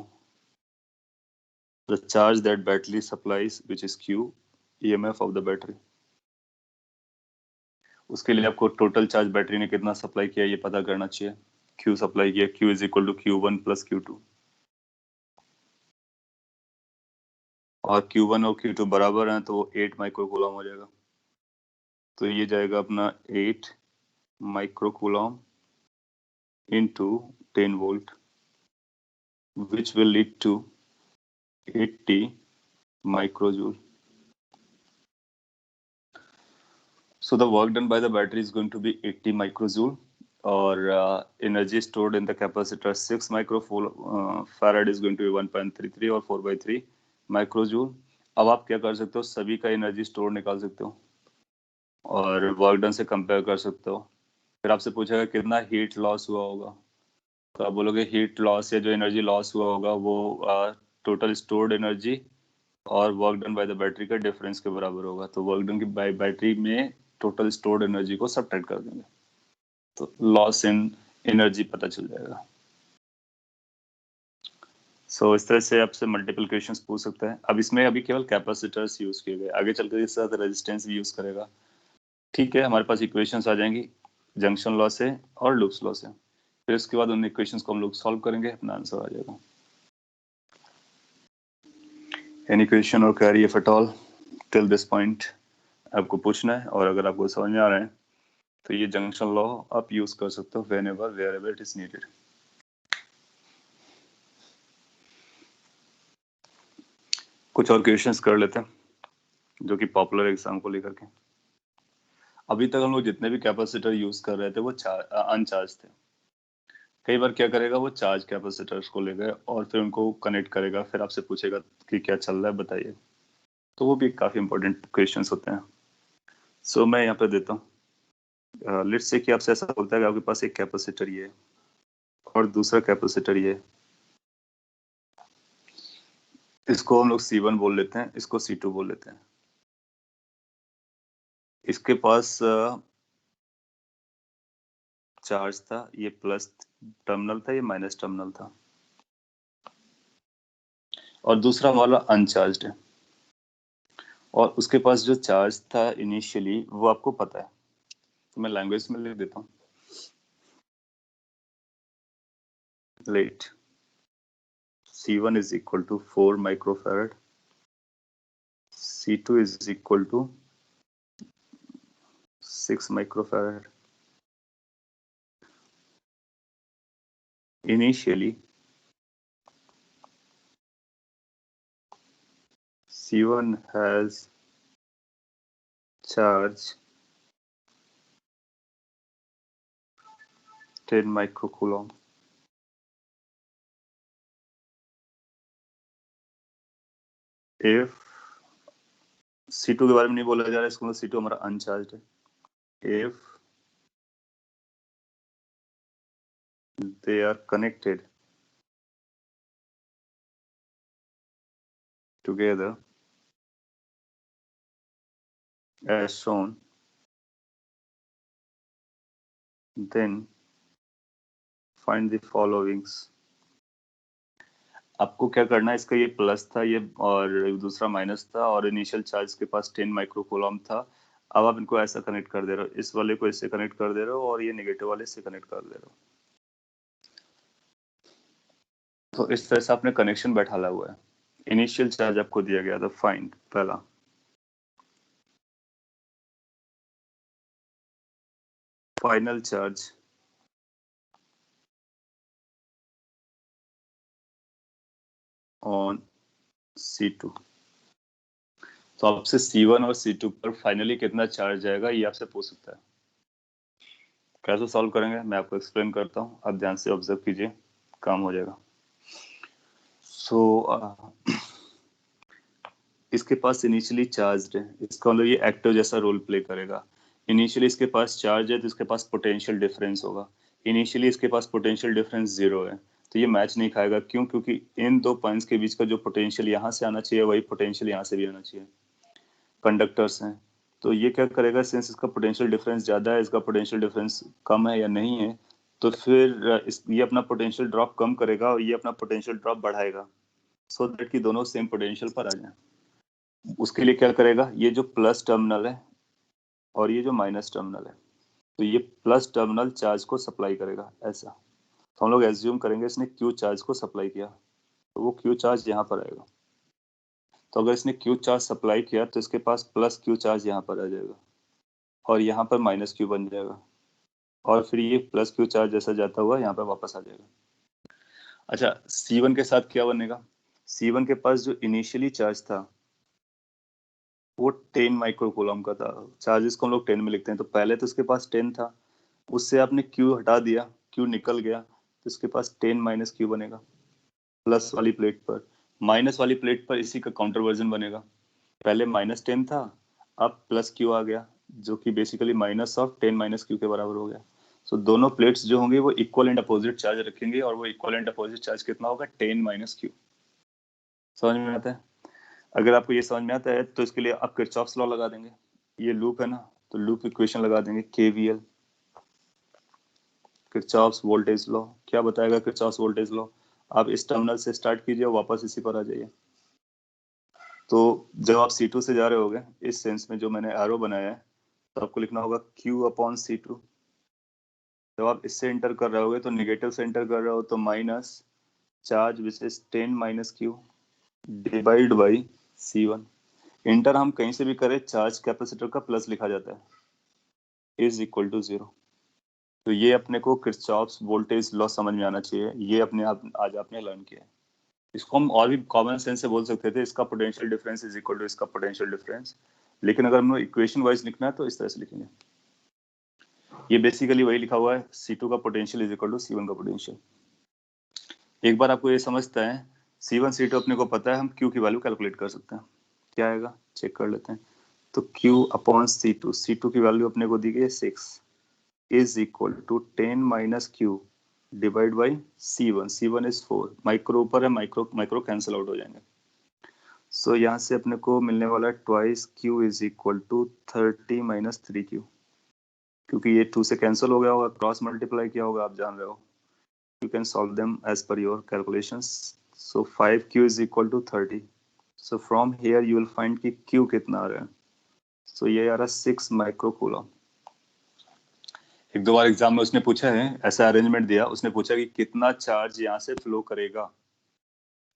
the charge that battery supplies which is Q, EMF of the battery. उसके लिए आपको टोटल चार्ज बैटरी ने कितना सप्लाई किया ये पता करना चाहिए। Q सप्लाई किया, Q is equal to Q1 plus Q2, और Q1 और Q2 बराबर हैं तो वो 8 माइक्रो कूलम हो जाएगा। तो ये जाएगा अपना 8 micro coulomb into 10 volt, which will lead to 80 microjoule. So the work done by the battery is going to be 80 microjoule, or energy stored in the capacitor 6 microfarad is going to be 1.33 और 4/3 microjoule. अब आप क्या कर सकते हो, सभी का energy store निकाल सकते हो और वर्क डन से कंपेयर कर सकते हो। फिर आपसे पूछेगा कितना हीट लॉस हुआ होगा, तो आप बोलोगे हीट लॉस या जो एनर्जी लॉस हुआ होगा वो टोटल स्टोर्ड एनर्जी और work done by the battery का डिफरेंस के बराबर होगा। तो वर्क डन की बाय बैटरी में टोटल स्टोर्ड एनर्जी को सबट्रैक्ट कर देंगे तो लॉस इन एनर्जी पता चल जाएगा। सो इस तरह से आपसे मल्टीपल क्वेश्चंस पूछ सकते हैं। अब इसमें अभी केवल कैपेसिटर्स यूज किए गए, आगे चलकर इसके साथ रेजिस्टेंस भी यूज करेगा। ठीक है, हमारे पास इक्वेशंस आ जाएंगी जंक्शन लॉ से और लूप्स लॉ से, फिर उसके बाद उन इक्वेशंस को हम लोग सॉल्व करेंगे, अपना आंसर आ जाएगा। एनी क्वेश्चन और query if at all till this point आपको पूछना है, और अगर आपको समझ में आ रहा है तो ये जंक्शन लॉ आप यूज कर सकते हो whenever wherever it is needed. कुछ और क्वेश्चंस कर लेते हैं जो कि पॉपुलर एग्जाम को लेकर के। अभी तक हम लोग जितने भी कैपेसिटर यूज कर रहे थे वो अनचार्ज थे। कई बार क्या करेगा, वो चार्ज कैपेसिटर्स को लेगा और फिर उनको कनेक्ट करेगा, फिर आपसे पूछेगा कि क्या चल रहा है बताइए। तो वो भी काफी इंपॉर्टेंट क्वेश्चंस होते हैं। सो मैं यहाँ पे देता हूँ, लेट्स से कि आपसे ऐसा बोलता है कि आपके पास एक कैपेसिटर ये है और दूसरा कैपेसिटर ये है। इसको हम लोग C1 बोल लेते हैं, इसको C2 बोल लेते हैं। इसके पास चार्ज था, ये प्लस टर्मिनल था, ये माइनस टर्मिनल था, और दूसरा वाला अनचार्ज है। और उसके पास जो चार्ज था इनिशियली वो आपको पता है, तो मैं लैंग्वेज में लिख देता हूँ। Let C1 is equal to 4 microfarad, C2 is equal to 6 microfarad. Initially C1 has charge 10 microcoulomb if C2 के बारे में नहीं बोला जा रहा है, इसको मतलब C2 हमारा अनचार्ज है. If they are connected together as shown, then find the followings. आपको क्या करना है, इसका ये प्लस था ये और दूसरा माइनस था और इनिशियल चार्ज के पास 10 माइक्रोकूलम था. अब आप इनको ऐसा कनेक्ट कर दे रहे हो, इस वाले को इससे कनेक्ट कर दे रहे हो और ये नेगेटिव वाले से कनेक्ट कर दे रहे हो. तो इस तरह से आपने कनेक्शन बैठाला हुआ है. इनिशियल चार्ज आपको दिया गया था, फाइंड पहला. Final charge on C2. तो आपसे C1 और C2 पर फाइनली कितना चार्ज आएगा ये आपसे पूछ सकता है. कैसे सॉल्व करेंगे मैं आपको एक्सप्लेन करता हूँ, आप ध्यान से ऑब्जर्व कीजिए, काम हो जाएगा. सो इसके पास इनिशियली चार्ज है, इसका मतलब ये एक्टिव जैसा रोल प्ले करेगा. इनिशियली इसके पास चार्ज है तो इसके पास पोटेंशियल डिफरेंस होगा. इनिशियली इसके पास पोटेंशियल डिफरेंस 0 है, तो ये मैच नहीं खाएगा. क्यों? क्योंकि इन दो पॉइंट्स के बीच का जो पोटेंशियल यहाँ से आना चाहिए वही पोटेंशियल यहाँ से भी आना चाहिए. कंडक्टर्स हैं, तो ये क्या करेगा, सिंस इसका पोटेंशियल डिफरेंस ज़्यादा है, इसका पोटेंशियल डिफरेंस कम है या नहीं है, तो फिर ये अपना पोटेंशियल ड्रॉप कम करेगा और ये अपना पोटेंशियल ड्रॉप बढ़ाएगा, सो दैट कि दोनों सेम पोटेंशियल पर आ जाए. उसके लिए क्या करेगा, ये जो प्लस टर्मिनल है और ये जो माइनस टर्मिनल है, तो ये प्लस टर्मिनल चार्ज को सप्लाई करेगा ऐसा. तो हम लोग एज्यूम करेंगे इसने क्यू चार्ज को सप्लाई किया, तो वो क्यू चार्ज यहाँ पर आएगा. तो अगर इसने क्यू चार्ज सप्लाई किया तो इसके पास प्लस क्यू चार्ज यहाँ पर आ जाएगा और यहाँ पर माइनस क्यू बन जाएगा और फिर ये प्लस क्यू चार्ज जैसा जाता हुआ यहाँ पर वापस आ जाएगा. अच्छा, C1 के साथ क्या बनेगा, C1 के पास जो इनिशियली चार्ज था वो 10 माइक्रोकूलम का था. चार्जेस को हम लोग 10 में लिखते हैं, तो पहले तो इसके पास 10 था, उससे आपने Q हटा दिया, Q निकल गया, तो इसके पास 10 माइनस Q बनेगा प्लस वाली प्लेट पर. माइनस वाली प्लेट पर इसी का काउंटर वर्जन बनेगा. पहले -10 था, अब प्लस Q आ गया, जो कि basically minus of 10 minus Q के बराबर हो गया. सो दोनों प्लेट्स जो होंगे वो इक्वल एंड अपोजिट चार्ज रखेंगे और वो इक्वल एंड अपोजिट चार्ज कितना होगा, 10 माइनस Q. समझ में आता है? अगर आपको ये समझ में आता है तो इसके लिए आप किरचॉफ्स लॉ लगा देंगे. ये लूप है ना, तो लूप इक्वेशन लगा देंगे, KVL, किरचॉफ्स वोल्टेज लॉ. क्या बताएगा किरचॉफ्स वोल्टेज लॉ, आप इस टर्मिनल से स्टार्ट कीजिए और वापस इसी पर आ जाइए. तो जब आप C2 से जा रहे होगे, इस सेंस में जो मैंने एरो बनाया है, तो आपको लिखना होगा Q/C2. जब आप इससे एंटर कर रहे होगे तो नेगेटिव से एंटर कर रहे हो तो minus charge which is 10 minus Q divide by C1. Inter हम कहीं से भी करें, चार्ज कैपेसिटर का प्लस लिखा जाता है, इज इक्वल टू 0. तो ये अपने को किरचॉफ्स वोल्टेज लॉ समझ में आना चाहिए, ये अपने आप आज आपने लर्न किया है. इसको हम और भी कॉमन सेंस से बोल सकते थे, इसका potential difference is equal to इसका पोटेंशियल डिफरेंस, लेकिन अगर हमें इक्वेशन वाइज लिखना है तो इस तरह से लिखेंगे. ये बेसिकली वही लिखा हुआ है, C2 का potential is equal to C1 का पोटेंशियल. एक बार आपको ये समझता है, C1 C2 अपने को पता है, हम Q की वैल्यू कैलकुलेट कर सकते हैं. क्या आएगा चेक कर लेते हैं. तो Q/C2, C2 की वैल्यू अपने को दी गई है 6, is equal to 10 minus Q divide by C1. C1 is 4, micro ऊपर है, माइक्रो माइक्रो कैंसिल आउट हो जाएंगे. सो यहाँ से अपने को मिलने वाला है twice Q is equal to 30 minus 3Q, क्योंकि ये 2 से कैंसिल हो गया होगा, क्रॉस मल्टीप्लाई किया होगा, आप जान रहे हो. You can solve them as per your calculations. So 5Q is equal to 30. So from here you will find कि Q कितना आ रहा है. So ये आ रहा है 6 माइक्रोकूलम. एक दो बार एग्जाम में उसने पूछा है, ऐसा अरेंजमेंट दिया, उसने पूछा कि कितना चार्ज यहाँ से फ्लो करेगा.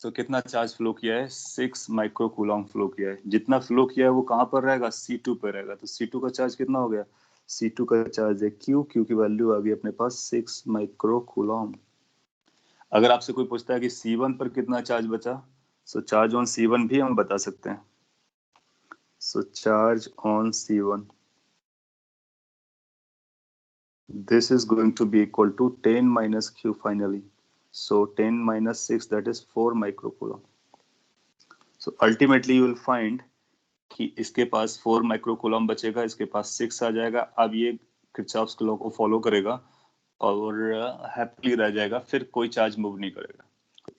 तो कितना चार्ज फ्लो किया है, 6 माइक्रोकूलम फ्लो किया है. जितना फ्लो किया है वो कहाँ पर रहेगा, C2 पर रहेगा. तो C2 का चार्ज कितना हो गया, C2 का चार्ज है Q की वैल्यू आ गई अपने पास 6 माइक्रोकूलम. अगर आपसे कोई पूछता है कि C1 पर कितना चार्ज बचा, सो चार्ज ऑन C1 भी हम बता सकते हैं. So charge on C1, this is going to be equal to 10 minus Q finally. So 10 minus 6, that is 4 microcoulomb. So ultimately you will find कि इसके पास 4 माइक्रोकूलम बचेगा, इसके पास 6 आ जाएगा। अब ये किरचॉफ्स के लॉ को फॉलो करेगा और हैप्पीली रह जाएगा, फिर कोई चार्ज मूव नहीं करेगा।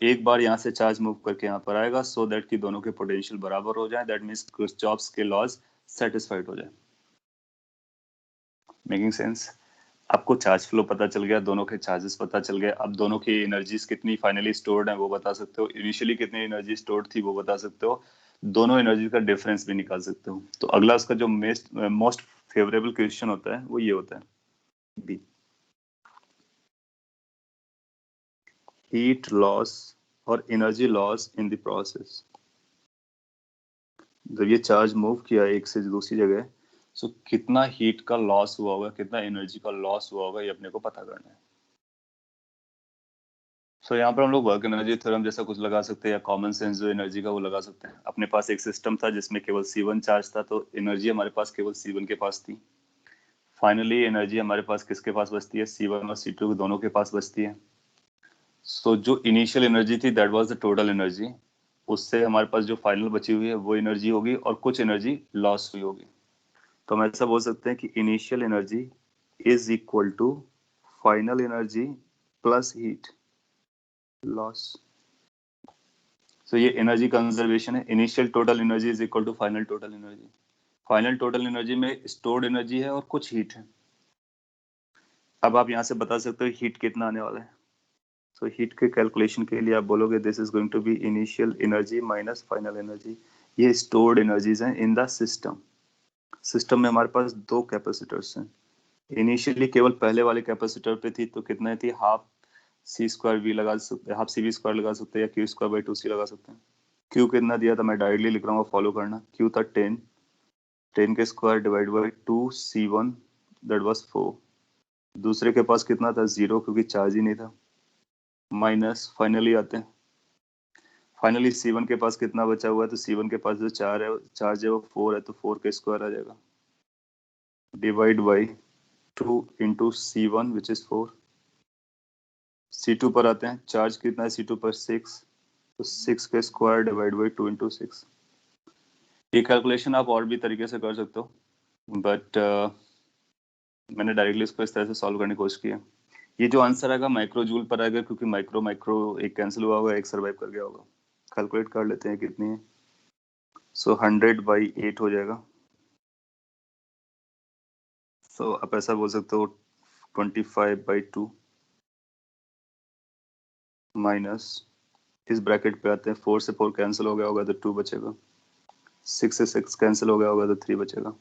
एक बार यहाँ से चार्ज मूव करके यहाँ पर आएगा, सो दैट कि दोनों के पोटेंशियल बराबर हो जाए, दैट मींस किरचॉफ्स के लॉज सेटिस्फाइड हो जाए। Making sense? आपको चार्ज फ्लो पता चल गया, दोनों के चार्जेस पता चल गए, अब दोनों की एनर्जीज कितनी फाइनली स्टोर्ड है वो बता सकते हो, इनिशियली कितनी एनर्जी स्टोर्ड थी वो बता सकते हो, दोनों एनर्जी का डिफरेंस भी निकाल सकते हो। तो अगला उसका जो मोस्ट फेवरेबल क्वेश्चन होता है वो ये होता है बी, हीट लॉस और energy loss in the process. जब ये चार्ज मूव किया एक से दूसरी जगह, सो कितना हीट का लॉस हुआ होगा, कितना एनर्जी का लॉस हुआ होगा, ये अपने को पता करना है। सो यहाँ पर हम लोग वर्क एनर्जी थ्योरम जैसा कुछ लगा सकते हैं, या कॉमन सेंस जो एनर्जी का वो लगा सकते हैं। अपने पास एक सिस्टम था जिसमें केवल C1 चार्ज था, तो एनर्जी हमारे पास केवल C1 के पास थी। फाइनली एनर्जी हमारे पास किसके पास बचती है, C1 और C2 दोनों के पास बचती है। सो जो इनिशियल एनर्जी थी that was the total energy, उससे हमारे पास जो फाइनल बची हुई है वो एनर्जी होगी, और कुछ एनर्जी लॉस हुई होगी। तो हम ऐसा बोल सकते हैं कि initial energy is equal to final energy plus heat loss. So ये एनर्जी कंजर्वेशन है। Initial total energy is equal to final total energy. Final total energy में स्टोर्ड एनर्जी है और कुछ हीट है। अब आप यहाँ से बता सकते हो हीट कितना आने वाला है। सो हीट के कैलकुलेशन के लिए आप बोलोगे this is going to be initial energy minus final energy. ये स्टोर्ड एनर्जीज हैं इन द सिस्टम। सिस्टम में हमारे पास दो कैपेसिटर्स हैं। इनिशियली केवल पहले वाले कैपेसिटर पे थी, तो कितना थी, हाफ सी स्क्वायर वी लगा सकते हैं, हाफ सी वी स्क्वायर लगा सकते हैं, या क्यू स्क्वायर बाई 2c लगा सकते हैं। क्यू कितना दिया था मैं डायरेक्टली लिख रहा हूँ, फॉलो करना। क्यू था 10, 10 के square divide by 2c1 that was 4। दूसरे के पास कितना था, 0, क्योंकि चार्ज ही नहीं था। माइनस फाइनली आते हैं, फाइनली C1 के पास कितना बचा हुआ है, तो C1 के पास जो चार्ज है वो 4 है, तो 4 के स्क्वायर आ जाएगा divide by 2 into C1 which is 4। C2 पर आते हैं, चार्ज कितना है C2 पर, 6, तो 6 के स्क्वायर डिवाइड बाई 2 इंटू 6। ये कैलकुलेशन आप और भी तरीके से कर सकते हो, बट मैंने डायरेक्टली इसको इस तरह से सॉल्व करने की कोशिश की है। ये जो आंसर आएगा माइक्रो जूल पर आएगा, क्योंकि माइक्रो माइक्रो एक कैंसिल हुआ होगा, एक सर्वाइव कर गया होगा। कैलकुलेट कर लेते हैं कितनी है। सो 100/8 हो जाएगा। सो आप ऐसा बोल सकते हो 25/2 माइनस, इस ब्रैकेट पे आते हैं, 4 से 4 कैंसिल हो गया होगा तो 2 बचेगा, 6 से 6 कैंसिल हो गया होगा तो 3 बचेगा।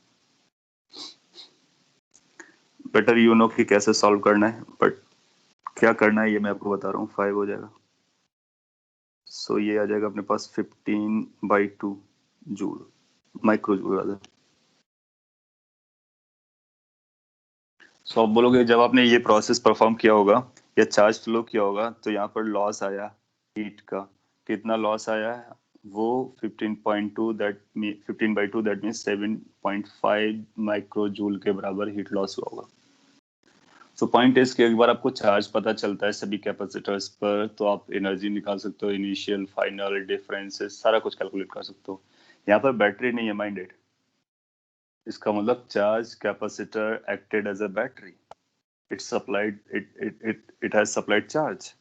बेटर यू नो कि कैसे सॉल्व करना है, बट क्या करना है ये मैं आपको बता रहा हूँ। 5 हो जाएगा। सो ये आ जाएगा अपने पास 15/2 जूल, माइक्रो जूल वाला। सो आप बोलोगे जब आपने ये प्रोसेस परफॉर्म किया होगा या चार्ज फ्लो किया होगा, तो यहाँ पर लॉस आया हीट का, कितना लॉस आया है वो 15/2 दैट मीन्स 7.5 माइक्रो जूल के बराबर हीट लॉस हुआ होगा। सो पॉइंट इज कि एक बार आपको चार्ज पता चलता है सभी कैपेसिटर्स पर, तो आप एनर्जी निकाल सकते हो, इनिशियल फाइनल डिफरेंसेस सारा कुछ कैलकुलेट कर सकते हो। यहाँ पर बैटरी नहीं है माइंडेड, इसका मतलब charge capacitor acted as a battery, it has supplied charge.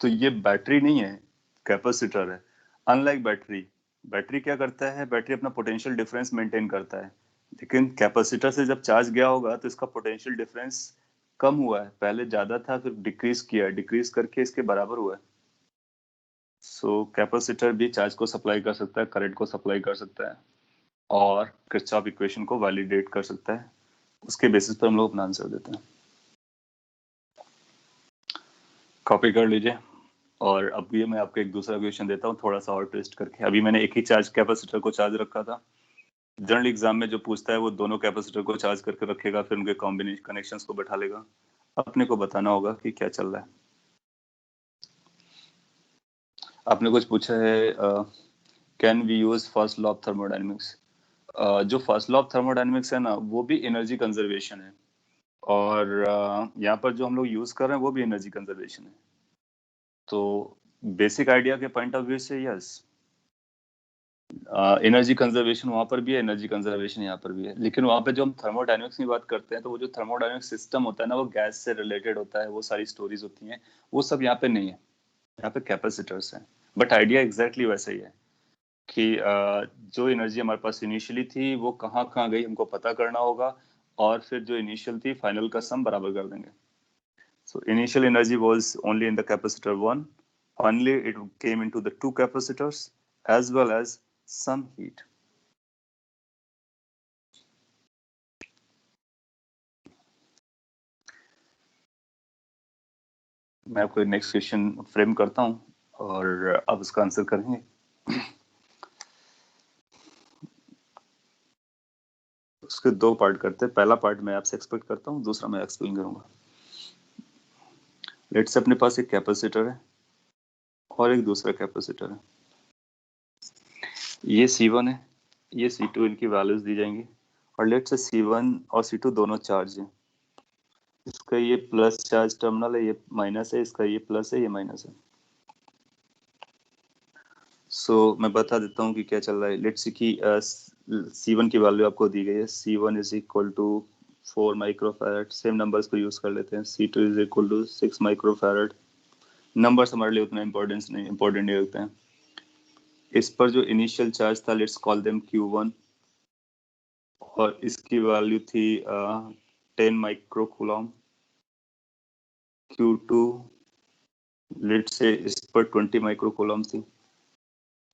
तो ये बैटरी नहीं है, कैपेसिटर है। अनलाइक बैटरी, बैटरी क्या करता है, बैटरी अपना पोटेंशियल डिफरेंस मेंटेन करता है, लेकिन कैपेसिटर से जब चार्ज गया होगा तो इसका पोटेंशियल डिफरेंस कम हुआ है, पहले ज्यादा था फिर डिक्रीज किया है, डिक्रीज करके इसके बराबर हुआ है। सो कैपेसिटर भी चार्ज को सप्लाई कर सकता है, करंट को सप्लाई कर सकता है, और किरचॉफ इक्वेशन को वैलिडेट कर सकता है। उसके बेसिस पर हम लोग अपना आंसर देते हैं। कॉपी कर लीजिए। और अब ये मैं आपको एक दूसरा क्वेश्चन देता हूँ थोड़ा सा और ट्विस्ट करके। अभी मैंने एक ही चार्ज कैपेसिटर को चार्ज रखा था। जनरल एग्जाम में जो पूछता है वो दोनों कैपेसिटर को चार्ज करके रखेगा, फिर उनके कॉम्बिनेशन कनेक्शंस को बैठा लेगा। अपने को बताना होगा कि क्या चल रहा है। आपने कुछ पूछा है can we use first law of thermodynamics. जो फर्स्ट लॉ ऑफ थर्मोडायनेमिक्स है ना, वो भी एनर्जी कंजर्वेशन है, और यहाँ पर जो हम लोग यूज कर रहे हैं वो भी एनर्जी कंजर्वेशन है। तो बेसिक आइडिया के पॉइंट ऑफ व्यू से यस, एनर्जी कंजर्वेशन वहां पर भी है, एनर्जी कंजर्वेशन यहाँ पर भी है, लेकिन वहां पे जो हम थर्मोडायनेमिक्स की बात करते हैं तो वो जो थर्मोडायनेमिक सिस्टम होता है ना, वो गैस से रिलेटेड होता है, वो सारी स्टोरीज होती हैं, वो सब यहाँ पे नहीं है, यहाँ पे कैपेसिटर्स हैं। बट आइडिया एग्जैक्टली वैसा ही है कि जो एनर्जी हमारे पास इनिशियली थी वो कहाँ कहाँ गई हमको पता करना होगा, और फिर जो इनिशियल थी फाइनल का सम बराबर कर देंगे। So initial energy was only in the capacitor 1. Finally, it came into the two capacitors as well as some heat. मैं आपको नेक्स्ट क्वेश्चन फ्रेम करता हूं और आप उसका आंसर करेंगे। उसके दो पार्ट करते हैं, पहला पार्ट मैं आपसे एक्सपेक्ट करता हूं, दूसरा मैं एक्सप्लेन करूंगा। लेट्स से अपने पास एक कैपेसिटर है और एक दूसरा कैपेसिटर है, ये C1 है, ये C2, इनकी वैल्यूज दी जाएंगी, और लेट्स से C1 और C2 दोनों चार्ज हैं। इसका ये प्लस चार्ज टर्मिनल है, ये माइनस है, इसका ये प्लस है, ये माइनस है। सो मैं बता देता हूँ कि क्या चल रहा है। लेट्स सी कि C1 की वैल्यू आपको दी गई है, C1 is equal to 4 microfarad, same numbers को यूज कर लेते हैं, C2 is equal to 6 microfarad. Numbers हमारे लिए उतना इंपॉर्टेंट नहीं होते हैं। इस पर जो इनिशियल चार्ज था, लेट्स कॉल देम Q1, और इसकी वैल्यू थी 10 माइक्रोकूलम। Q2 लेट्स से इस पर 20 माइक्रोकूलम थी।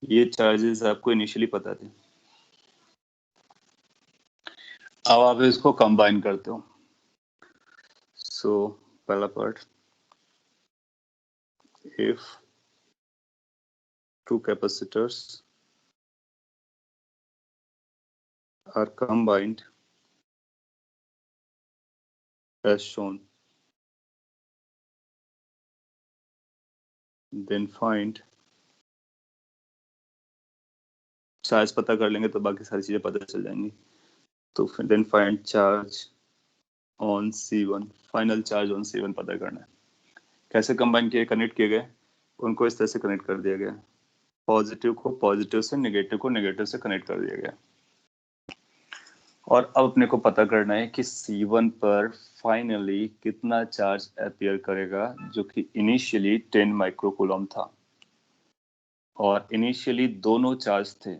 ये चार्जेस आपको इनिशियली पता थे। अब आप इसको कंबाइन करते हो। सो पहला part, if two capacitors are combined as shown, then find, charge पता कर लेंगे तो बाकी सारी चीजें पता चल जाएंगी। तो फिर then find charge on C1, final charge on C1 पता करना है। कैसे कंबाइन किए, कनेक्ट किए गए, उनको इस तरह से कनेक्ट कर दिया गया, पॉजिटिव को पॉजिटिव से, नेगेटिव को नेगेटिव से कनेक्ट कर दिया गया। और अब अपने को पता करना है कि C1 पर फाइनली कितना चार्ज अपीयर करेगा, जो कि इनिशियली 10 माइक्रोकूलम था, और इनिशियली दोनों चार्ज थे।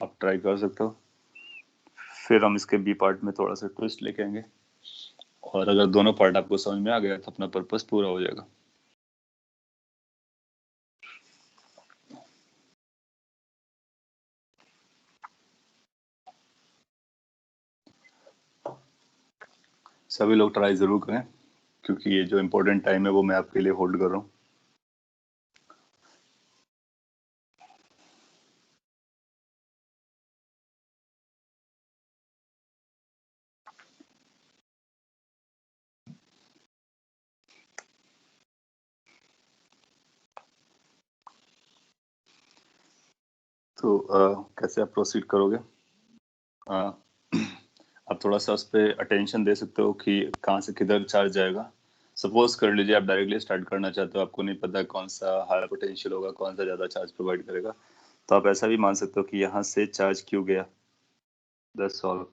आप ट्राई कर सकते हो, फिर हम इसके बी पार्ट में थोड़ा सा ट्विस्ट लेके आएंगे, और अगर दोनों पार्ट आपको समझ में आ गया तो अपना पर्पस पूरा हो जाएगा। सभी लोग ट्राई जरूर करें, क्योंकि ये जो इम्पोर्टेंट टाइम है वो मैं आपके लिए होल्ड कर रहा हूँ। तो कैसे आप प्रोसीड करोगे, आप थोड़ा सा उस पर अटेंशन दे सकते हो कि कहाँ से किधर चार्ज जाएगा। सपोज कर लीजिए आप डायरेक्टली स्टार्ट करना चाहते हो, आपको नहीं पता कौन सा हायर पोटेंशियल होगा, कौन सा ज़्यादा चार्ज प्रोवाइड करेगा, तो आप ऐसा भी मान सकते हो कि यहाँ से चार्ज क्यों गया, दैट्स ऑल।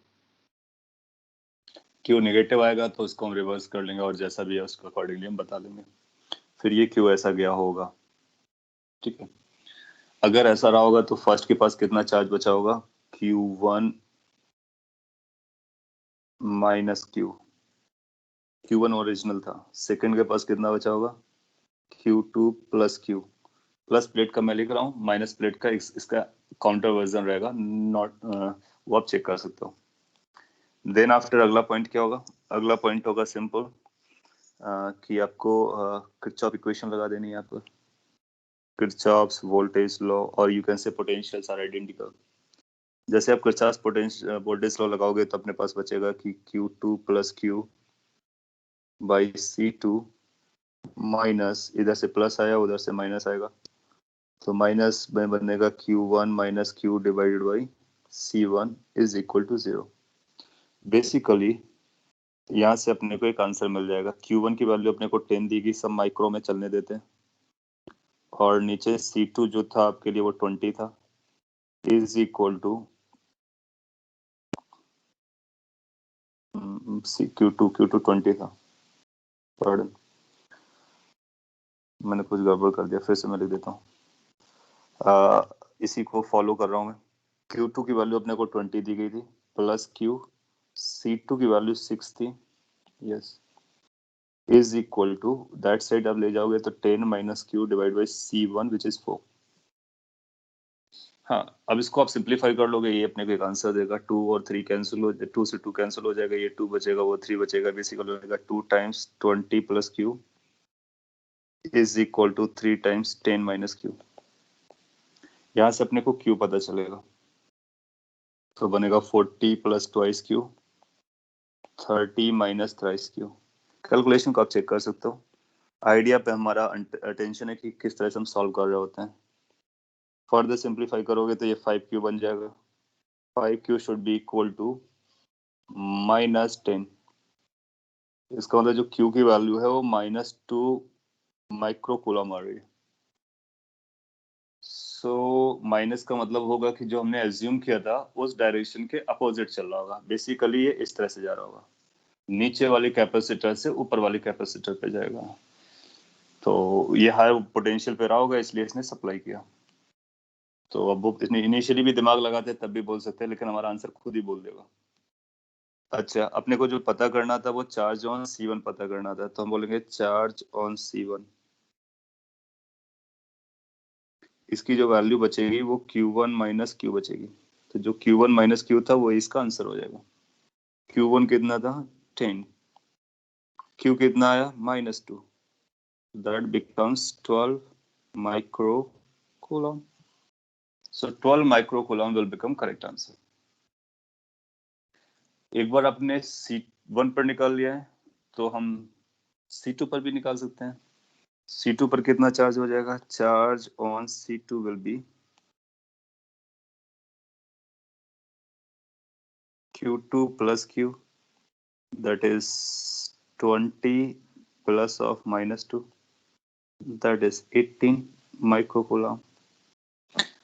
क्यू नेगेटिव आएगा तो उसको हम रिवर्स कर लेंगे, और जैसा भी है उसको अकॉर्डिंगली हम बता देंगे। फिर ये क्यू ऐसा गया होगा, ठीक है। अगर ऐसा रहा होगा तो फर्स्ट के पास कितना चार्ज बचा होगा, Q1 माइनस Q1 ओरिजिनल था। सेकंड के पास कितना बचा होगा, Q2 plus Q, plus plate का मैं लिख रहा हूँ, माइनस प्लेट का इसका काउंटर वर्जन रहेगा, नॉट वो आप चेक कर सकते हो। देन आफ्टर अगला पॉइंट क्या होगा, अगला पॉइंट होगा सिंपल, कि आपको किरचॉफ इक्वेशन लगा देनी है, आपको किरचॉफ्स वोल्टेज लॉ, और you can say potentials are identical. जैसे आप किरचॉफ्स पोटेंशियल वोल्टेज लॉ लगाओगे तो अपने पास बचेगा कि Q2 plus Q by C2 minus, इधर से प्लस आया उधर से माइनस आएगा, तो माइनस में बनेगा Q1 minus Q divided by C1 is equal to 0। Basically यहाँ से अपने को एक आंसर मिल जाएगा। Q1 की वैल्यू अपने को 10 दी गई, सब माइक्रो में चलने देते हैं, और नीचे C2 जो था आपके लिए वो 20 था, इज इक्वल टू Q2 20 था। पढ़, मैंने कुछ गड़बड़ कर दिया, फिर से मैं लिख देता हूँ। इसी को फॉलो कर रहा हूँ मैं। Q2 की वैल्यू अपने को 20 दी गई थी, प्लस Q, C2 की वैल्यू 6 थी, yes, is equal to, that side आप ले जाओगे तो 10 minus Q divide by C1 which is 4। हाँ, अब इसको आप सिंप्लीफाई कर लोगे, ये अपने को एक आंसर देगा। 2 और 3 कैंसिल हो, 2 से 2 कैंसिल हो जाएगा, ये 2 बचेगा, वो 3 बचेगा, बेसिकली हो जाएगा 2 times 20 plus Q is equal to 3 times 10 minus Q। यहाँ से अपने को Q पता चलेगा, तो बनेगा 40 plus twice Q, 30 minus thrice Q। Calculation को आप चेक कर सकते हो। आइडिया पे हमारा अटेंशन है कि किस तरह से हम सॉल्व कर रहे होते हैं। फर्दर सिंप्लीफाई करोगे तो ये 5Q बन जाएगा। 5Q should be equal to -10। इसका मतलब जो Q की वैल्यू है वो -2 माइक्रो कूलम आ रही है। सो माइनस का मतलब होगा कि जो हमने एज्यूम किया था उस डायरेक्शन के अपोजिट चल रहा होगा। बेसिकली ये इस तरह से जा रहा होगा, नीचे वाली कैपेसिटर से ऊपर वाली कैपेसिटर पे जाएगा। तो ये हाई पोटेंशियल पे रहा होगा, इसलिए इसने सप्लाई किया। तो अब वो इसने इनिशियली भी दिमाग लगाते तब भी बोल सकते हैं, लेकिन हमारा आंसर खुद ही बोल देगा। अच्छा, अपने को जो पता करना था वो चार्ज ऑन C1 पता करना था, तो हम बोलेंगे चार्ज ऑन C1। इसकी जो वैल्यू बचेगी वो Q1 माइनस Q बचेगी, तो जो Q1 माइनस Q था वो इसका आंसर हो जाएगा। Q1 कितना था? 10। Q कितना आया? -2। That becomes 12 micro coulomb. So 12 micro coulomb will become correct answer. एक बार आपने C1 पर निकाल लिया है तो हम C2 पर भी निकाल सकते हैं। C2 पर कितना चार्ज हो जाएगा? Charge on C2 will be Q2 plus Q, that is 20 plus of -2, that is 18 microcoulomb.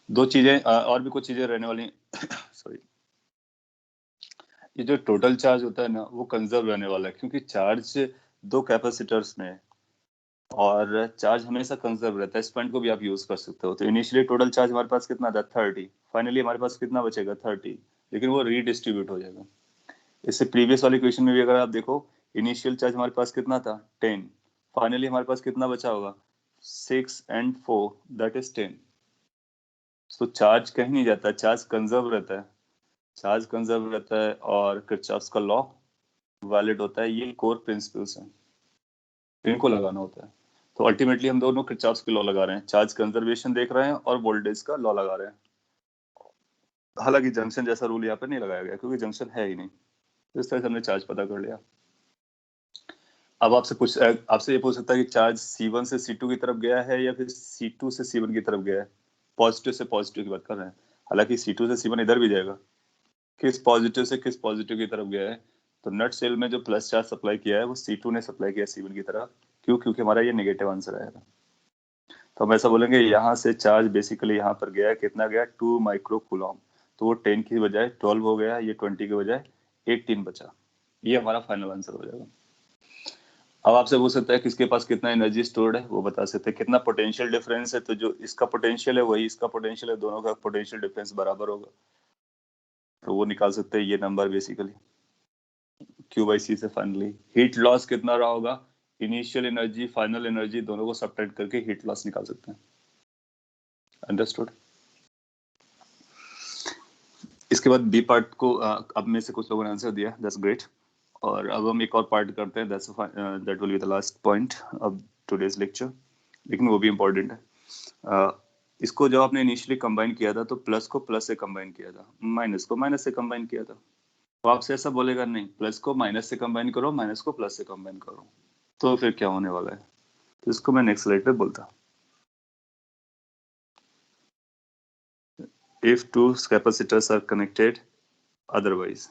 दो चीजें और भी कुछ चीजें रहने वाली सॉरी, ये जो टोटल चार्ज होता है ना वो कंजर्व रहने वाला है, क्योंकि चार्ज दो कैपेसिटर्स में है और चार्ज हमेशा कंजर्व रहता है। इस पॉइंट को भी आप यूज कर सकते हो। तो इनिशियली टोटल चार्ज हमारे पास कितना था? 30। फाइनली हमारे पास कितना बचेगा? 30, लेकिन वो रीडिस्ट्रीब्यूट हो जाएगा। इससे प्रीवियस वाले क्वेश्चन में भी अगर आप देखो, इनिशियल चार्ज हमारे पास कितना था? 10। फाइनली हमारे पास कितना बचा होगा? 6 and 4, दैट इज 10। तो चार्ज कहीं नहीं जाता, चार्ज कंजर्व रहता है। चार्ज कंजर्व रहता है और किरचॉफ्स का लॉ वैलिड होता है। ये कोर प्रिंसिपल्स हैं, इनको लगाना होता है। तो अल्टीमेटली हम दोनों किरचॉफ्स के लॉ लगा रहे हैं, चार्ज कंजर्वेशन देख रहे हैं और वोल्टेज का लॉ लगा रहे हैं। हालांकि जंक्शन जैसा रूल यहाँ पर नहीं लगाया गया, क्योंकि जंक्शन है ही नहीं। तो इस तरह से हमने चार्ज पता कर लिया। अब आपसे ये पूछ सकता है कि चार्ज C1 से C2 की तरफ गया है या फिर C2 से C1 की तरफ गया है। पॉजिटिव से पॉजिटिव की बात कर रहे हैं, हालांकि C2 से C1 इधर भी जाएगा। किस पॉजिटिव से किस पॉजिटिव की तरफ गया है? तो नट सेल में जो प्लस चार्ज सप्लाई किया है वो C2 ने सप्लाई किया C1 की तरफ। क्यों? क्योंकि हमारा ये नेगेटिव आंसर आएगा। तो हम ऐसा बोलेंगे, यहाँ से चार्ज बेसिकली यहाँ पर गया, कितना गया? 2 माइक्रो कूलम। तो वो 10 की बजाय 12 हो गया, ये 20 की बजाय 18 बचा। ये हमारा फाइनल आंसर हो जाएगा। अब आपसे पूछ सकता है किसके पास कितना एनर्जी स्टोर्ड है, वो बता सकते हैं। कितना पोटेंशियल डिफरेंस है, तो जो इसका पोटेंशियल है वही इसका पोटेंशियल है, दोनों का पोटेंशियल डिफरेंस बराबर होगा। तो वो निकाल सकते हैं ये नंबर बेसिकली Q/C से। फाइनली हीट लॉस कितना रहा होगा? इनिशियल एनर्जी, फाइनल एनर्जी, दोनों को सब्ट्रैक्ट करके हीट लॉस निकाल सकते हैं। अंडरस्टूड? इसके बाद बी पार्ट को अब में से कुछ लोगों ने आंसर दिया, दैट्स ग्रेट। और अब हम एक और पार्ट करते हैं, that will be the last point of today's lecture, लेकिन वो भी इम्पोर्टेंट है। इसको जब आपने इनिशियली कंबाइन किया था तो प्लस को प्लस से कंबाइन किया था, माइनस को माइनस से कंबाइन किया था। तो आपसे ऐसा बोलेगा नहीं, प्लस को माइनस से कंबाइन करो, माइनस को प्लस से कंबाइन करो, तो फिर क्या होने वाला है? तो इसको मैं नेक्स्ट स्लाइड पे बोलता। If two capacitors are connected otherwise,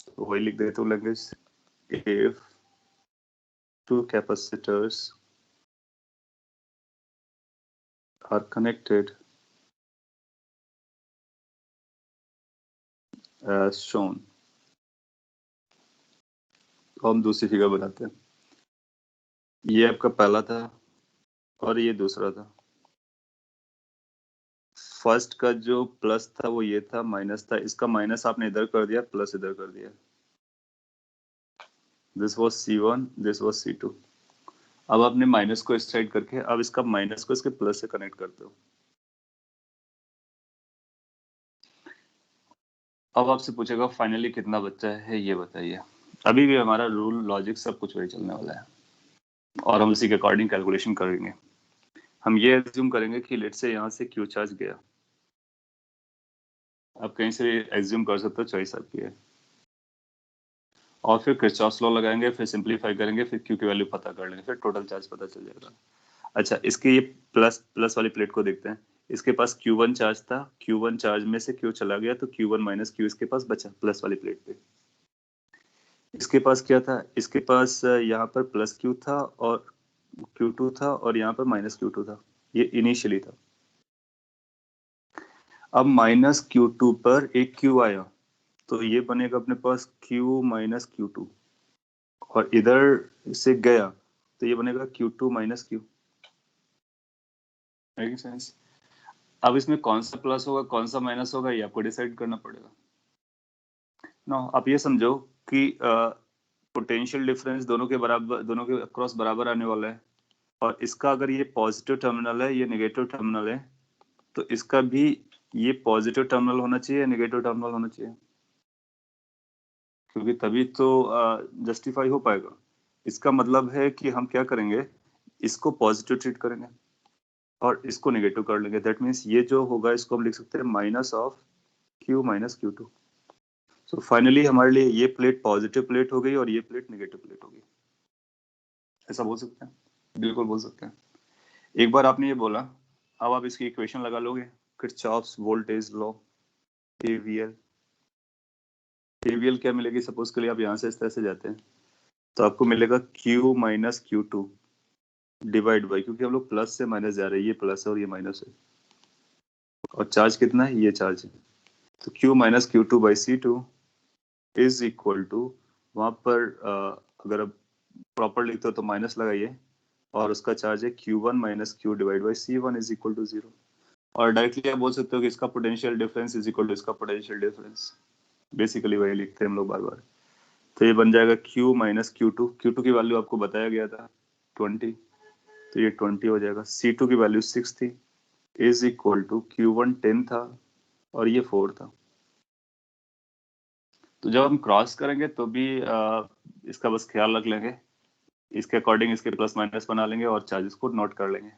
तो वही लिख देता हूँ language. if two capacitors are connected as shown। तो हम दूसरी फिगर बनाते हैं। ये आपका पहला था और ये दूसरा था। फर्स्ट का जो प्लस था वो ये था, माइनस था, इसका माइनस आपने इधर कर दिया, प्लस इधर कर दिया। This was C1, this was C2। अब आपने माइनस को इस साइड करके अब इसका माइनस को इसके प्लस से कनेक्ट करते हो। अब आपसे पूछेगा फाइनली कितना बच्चा है ये बताइए। अभी भी हमारा रूल लॉजिक सब कुछ वही चलने वाला है और हम उसी के अकॉर्डिंग कैलकुलेशन करेंगे। हम ये एज्यूम करेंगे कि लेट से यहाँ से क्यू चार्ज गया। आप कहीं से एज्यूम कर सकते हो, चॉइस आपकी है। और फिर किरचॉफ्स लॉ लगाएंगे, फिर सिंपलीफाई करेंगे, फिर क्यू की वैल्यू पता कर लेंगे, फिर टोटल चार्ज पता चल जाएगा। अच्छा, इसके ये प्लस प्लस वाली प्लेट को देखते हैं। इसके पास Q1 चार्ज था, Q1 चार्ज में से Q चला गया तो Q1 माइनस Q इसके पास बचा प्लस वाली प्लेट पे। इसके पास क्या था, इसके पास यहाँ पर प्लस Q था और Q2 था और यहाँ पर माइनस Q2 था। ये इनिशियली था। अब माइनस Q2 पर एक Q आया तो ये बनेगा अपने पास Q माइनस Q2 और इधर से गया तो ये बनेगा Q2 minus Q। Making sense? अब इसमें कौन सा प्लस होगा कौन सा माइनस होगा ये आपको डिसाइड करना पड़ेगा। नो, आप ये समझो कि पोटेंशियल डिफरेंस दोनों के बराबर, दोनों के अक्रॉस बराबर आने वाला है और इसका अगर ये पॉजिटिव टर्मिनल है, ये नेगेटिव टर्मिनल है, तो इसका भी ये पॉजिटिव टर्मिनल होना चाहिए, नेगेटिव टर्मिनल होना चाहिए, क्योंकि तभी तो जस्टिफाई हो पाएगा। इसका मतलब है कि हम क्या करेंगे, इसको पॉजिटिव ट्रीट करेंगे और इसको नेगेटिव कर लेंगे। दैट मीन्स ये जो होगा इसको हम लिख सकते हैं minus of Q minus Q2। So finally हमारे लिए ये प्लेट पॉजिटिव प्लेट हो गई और ये प्लेट नेगेटिव प्लेट हो गई। ऐसा बोल सकते हैं, बिल्कुल बोल सकते हैं। एक बार आपने ये बोला, अब आप इसकी इक्वेशन लगा लोगे, Kirchhoff's voltage law, KVL। KVL क्या मिलेगी, सपोज के लिए आप यहाँ से इस तरह से जाते हैं तो आपको मिलेगा Q minus Q2 divide by, क्योंकि हम लोग प्लस से माइनस जा रहे हैं, ये प्लस है और ये माइनस है, और चार्ज कितना है, ये चार्ज है, तो Q minus Q2 by C2 is equal to, वहां पर अगर आप प्रॉपर लिखते हो तो माइनस लगाइए और उसका चार्ज है Q1 minus Q divide by C1 is equal to 0। और डायरेक्टली आप बोल सकते हो कि इसका potential difference is equal to इसका पोटेंशियल डिफरेंस। बेसिकली वही लिखते हैं हम लोग बार बार। तो ये बन जाएगा Q माइनस Q2 की वैल्यू आपको बताया गया था 20, तो ये 20 हो जाएगा। C2 की वैल्यू 6 थी, इज इक्वल टू Q1 10 था और ये 4 था। तो जब हम क्रॉस करेंगे तो भी इसका बस ख्याल रख लेंगे, इसके अकॉर्डिंग इसके प्लस माइनस बना लेंगे और चार्जेस को नोट कर लेंगे।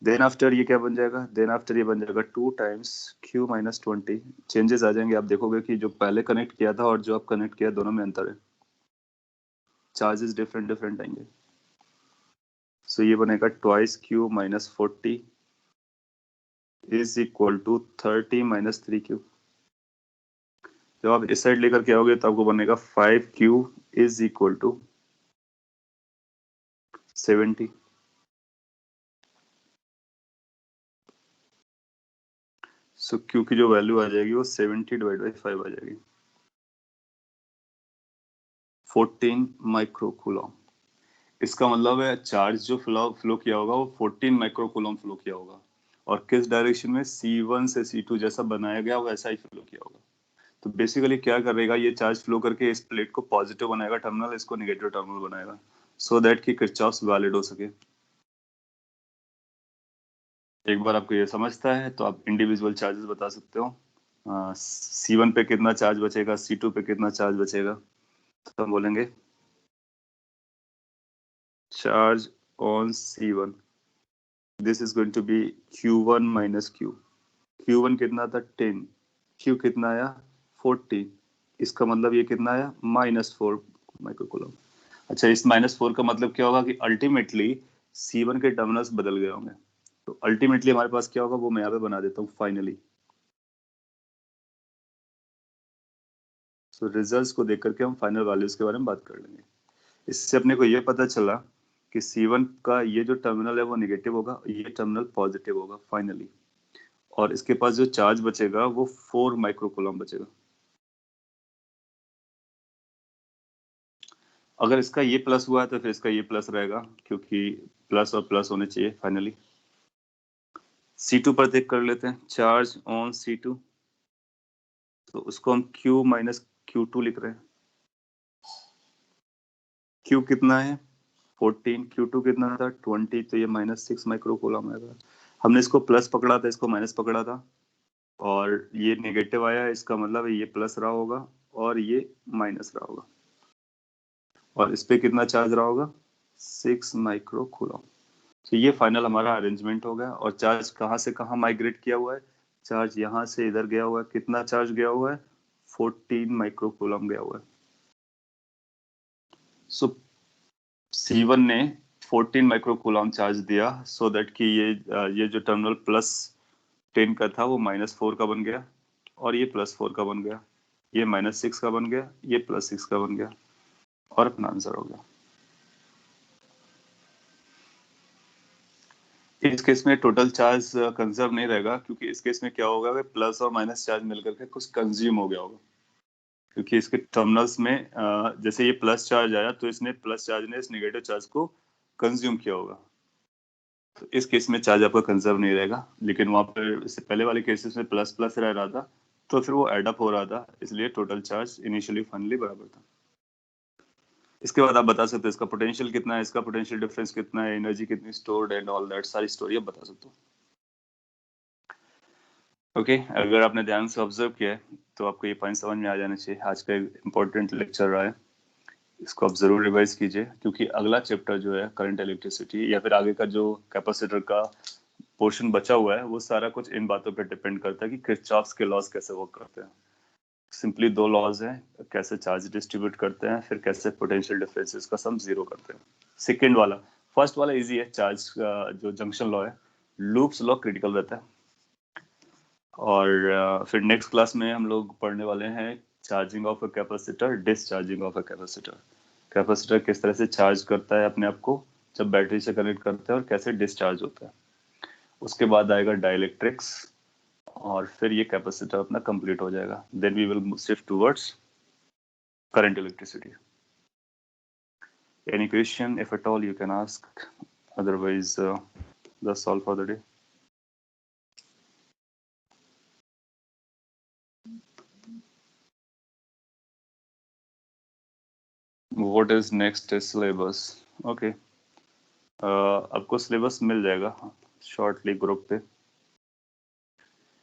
देन आफ्टर ये क्या बन जाएगा, देन आफ्टर ये बन जाएगा 2 टाइम्स Q माइनस 20। चेंजेस आ जाएंगे, आप देखोगे कि जो पहले कनेक्ट किया था और जो आप कनेक्ट किया दोनों में अंतर है, चार्जेस डिफरेंट डिफरेंट आएंगे। सो ये बनेगा twice Q minus 40 is equal to 30 minus 3Q। जब आप इस साइड लेकर के आओगे तो आपको बनेगा 5Q is equal to 70। So Q की जो वैल्यू आ जाएगी वो 70 डिवाइड बाई 5 आ जाएगी, 14 माइक्रो कूलम। इसका मतलब है चार्ज जो फ्लो किया होगा वो 14 माइक्रो कूलम फ्लो किया होगा, और किस डायरेक्शन में, C1 से C2 जैसा बनाया गया वैसा ही फ्लो किया होगा। तो बेसिकली क्या करेगा, ये चार्ज फ्लो करके इस प्लेट को पॉजिटिव बनाएगा टर्मिनल, इसको नेगेटिव टर्मिनल बनाएगा, सो दैट कि किरचॉफ्स वैलिड हो सके। एक बार आपको ये समझता है तो आप इंडिविजुअल चार्जेस बता सकते हो। C1 पे कितना चार्ज बचेगा, C2 पे कितना चार्ज बचेगा, तो हम बोलेंगे charge on C1 this is going to be Q1 minus Q। Q1 कितना था 10, Q कितना आया 40, इसका मतलब ये कितना आया -4 माइक्रोकूलम। अच्छा, इस -4 का मतलब क्या होगा कि अल्टीमेटली C1 के टर्मिनल्स बदल गए होंगे, तो अल्टीमेटली हमारे पास क्या होगा वो मैं यहाँ पे बना देता हूँ फाइनली। सो रिजल्ट्स को देख करके हम फाइनल वैल्यूज के बारे में बात कर लेंगे। इससे अपने को ये पता चला कि C1 का ये जो टर्मिनल है वो नेगेटिव होगा, ये टर्मिनल पॉजिटिव होगा फाइनली, और इसके पास जो चार्ज बचेगा वो 4 माइक्रोकूलम बचेगा। अगर इसका ये प्लस हुआ है तो फिर इसका ये प्लस रहेगा, क्योंकि प्लस और प्लस होने चाहिए फाइनली। C2 पर देख कर लेते हैं, चार्ज ऑन C2, तो उसको हम Q माइनस Q2 लिख रहे हैं। Q कितना है 14, Q2 कितना था 20, तो ये -6 माइक्रोकूलम आएगा। हमने इसको प्लस पकड़ा था, इसको माइनस पकड़ा था, और ये नेगेटिव आया, इसका मतलब ये प्लस रहा होगा और ये माइनस रहा होगा, और इस पे कितना चार्ज रहा होगा 6 माइक्रोकूलम। तो ये फाइनल हमारा अरेंजमेंट हो गया। और चार्ज कहाँ से कहाँ माइग्रेट किया हुआ है, चार्ज यहाँ से इधर गया हुआ है। कितना चार्ज गया हुआ है 14 माइक्रोकूलम गया हुआ है। सो C1 ने 14 माइक्रोकूलम चार्ज दिया, सो दैट कि ये जो टर्मिनल +10 का था वो -4 का बन गया, और ये +4 का बन गया, ये -6 का बन गया, ये +6 का बन गया, और अपना आंसर हो गया। इस केस में टोटल चार्ज कंजर्व नहीं रहेगा, क्योंकि इस केस में क्या होगा कि प्लस और माइनस चार्ज मिलकर के कुछ कंज्यूम हो गया होगा, क्योंकि इसके टर्मिनल्स में जैसे ये प्लस चार्ज आया तो इसने प्लस चार्ज ने इस नेगेटिव चार्ज को कंज्यूम किया होगा। तो इस केस में चार्ज आपका कंजर्व नहीं रहेगा, लेकिन वहां पर इससे पहले वाले केसेस में प्लस प्लस रह रहा था, तो फिर वो एड अप हो रहा था, इसलिए टोटल चार्ज इनिशियली फाइनली बराबर था। इसके बाद आप बता सकते हो इसका पोटेंशियल कितना है, इसका पोटेंशियल डिफरेंस कितना है, एनर्जी कितनी स्टोर्ड एंड ऑल दैट सारी स्टोरी आप बता सकते हो। ओके, अगर आपने ध्यान से ऑब्जर्व किया है तो आपको ये पॉइंट समझ में आ जाना चाहिए। आज का इंपॉर्टेंट लेक्चर रहा है, इसको आप जरूर रिवाइज कीजिए, क्योंकि अगला चैप्टर जो है करंट इलेक्ट्रिसिटी, या फिर आगे का जो कैपेसिटर का पोर्शन बचा हुआ है, वो सारा कुछ इन बातों पे डिपेंड करता है कि किरचॉफ्स के लॉज कैसे वर्क करते हैं। सिंपली 2 लॉज हैं, कैसे चार्ज डिस्ट्रीब्यूट करते हैं, फिर कैसे पोटेंशियल डिफरेंसेस का सम जीरो करते हैं। सेकंड वाला, फर्स्ट वाला इजी है, चार्ज का जो जंक्शन लॉ है, लूप्स लॉ क्रिटिकल रहता है। और फिर नेक्स्ट क्लास में हम लोग पढ़ने वाले हैं charging of a capacitor, discharging of a capacitor. Capacitor किस तरह से चार्ज करता है अपने आप को जब बैटरी से कनेक्ट करते हैं, और कैसे डिस्चार्ज होता है। उसके बाद आएगा डाइलेक्ट्रिक्स, और फिर ये कैपेसिटर अपना कंप्लीट हो जाएगा। Then we will shift towards current electricity. Any question, if at all, you can ask. Otherwise, that's all for the day. What is next is syllabus. Okay. आपको सिलेबस मिल जाएगा shortly group पे।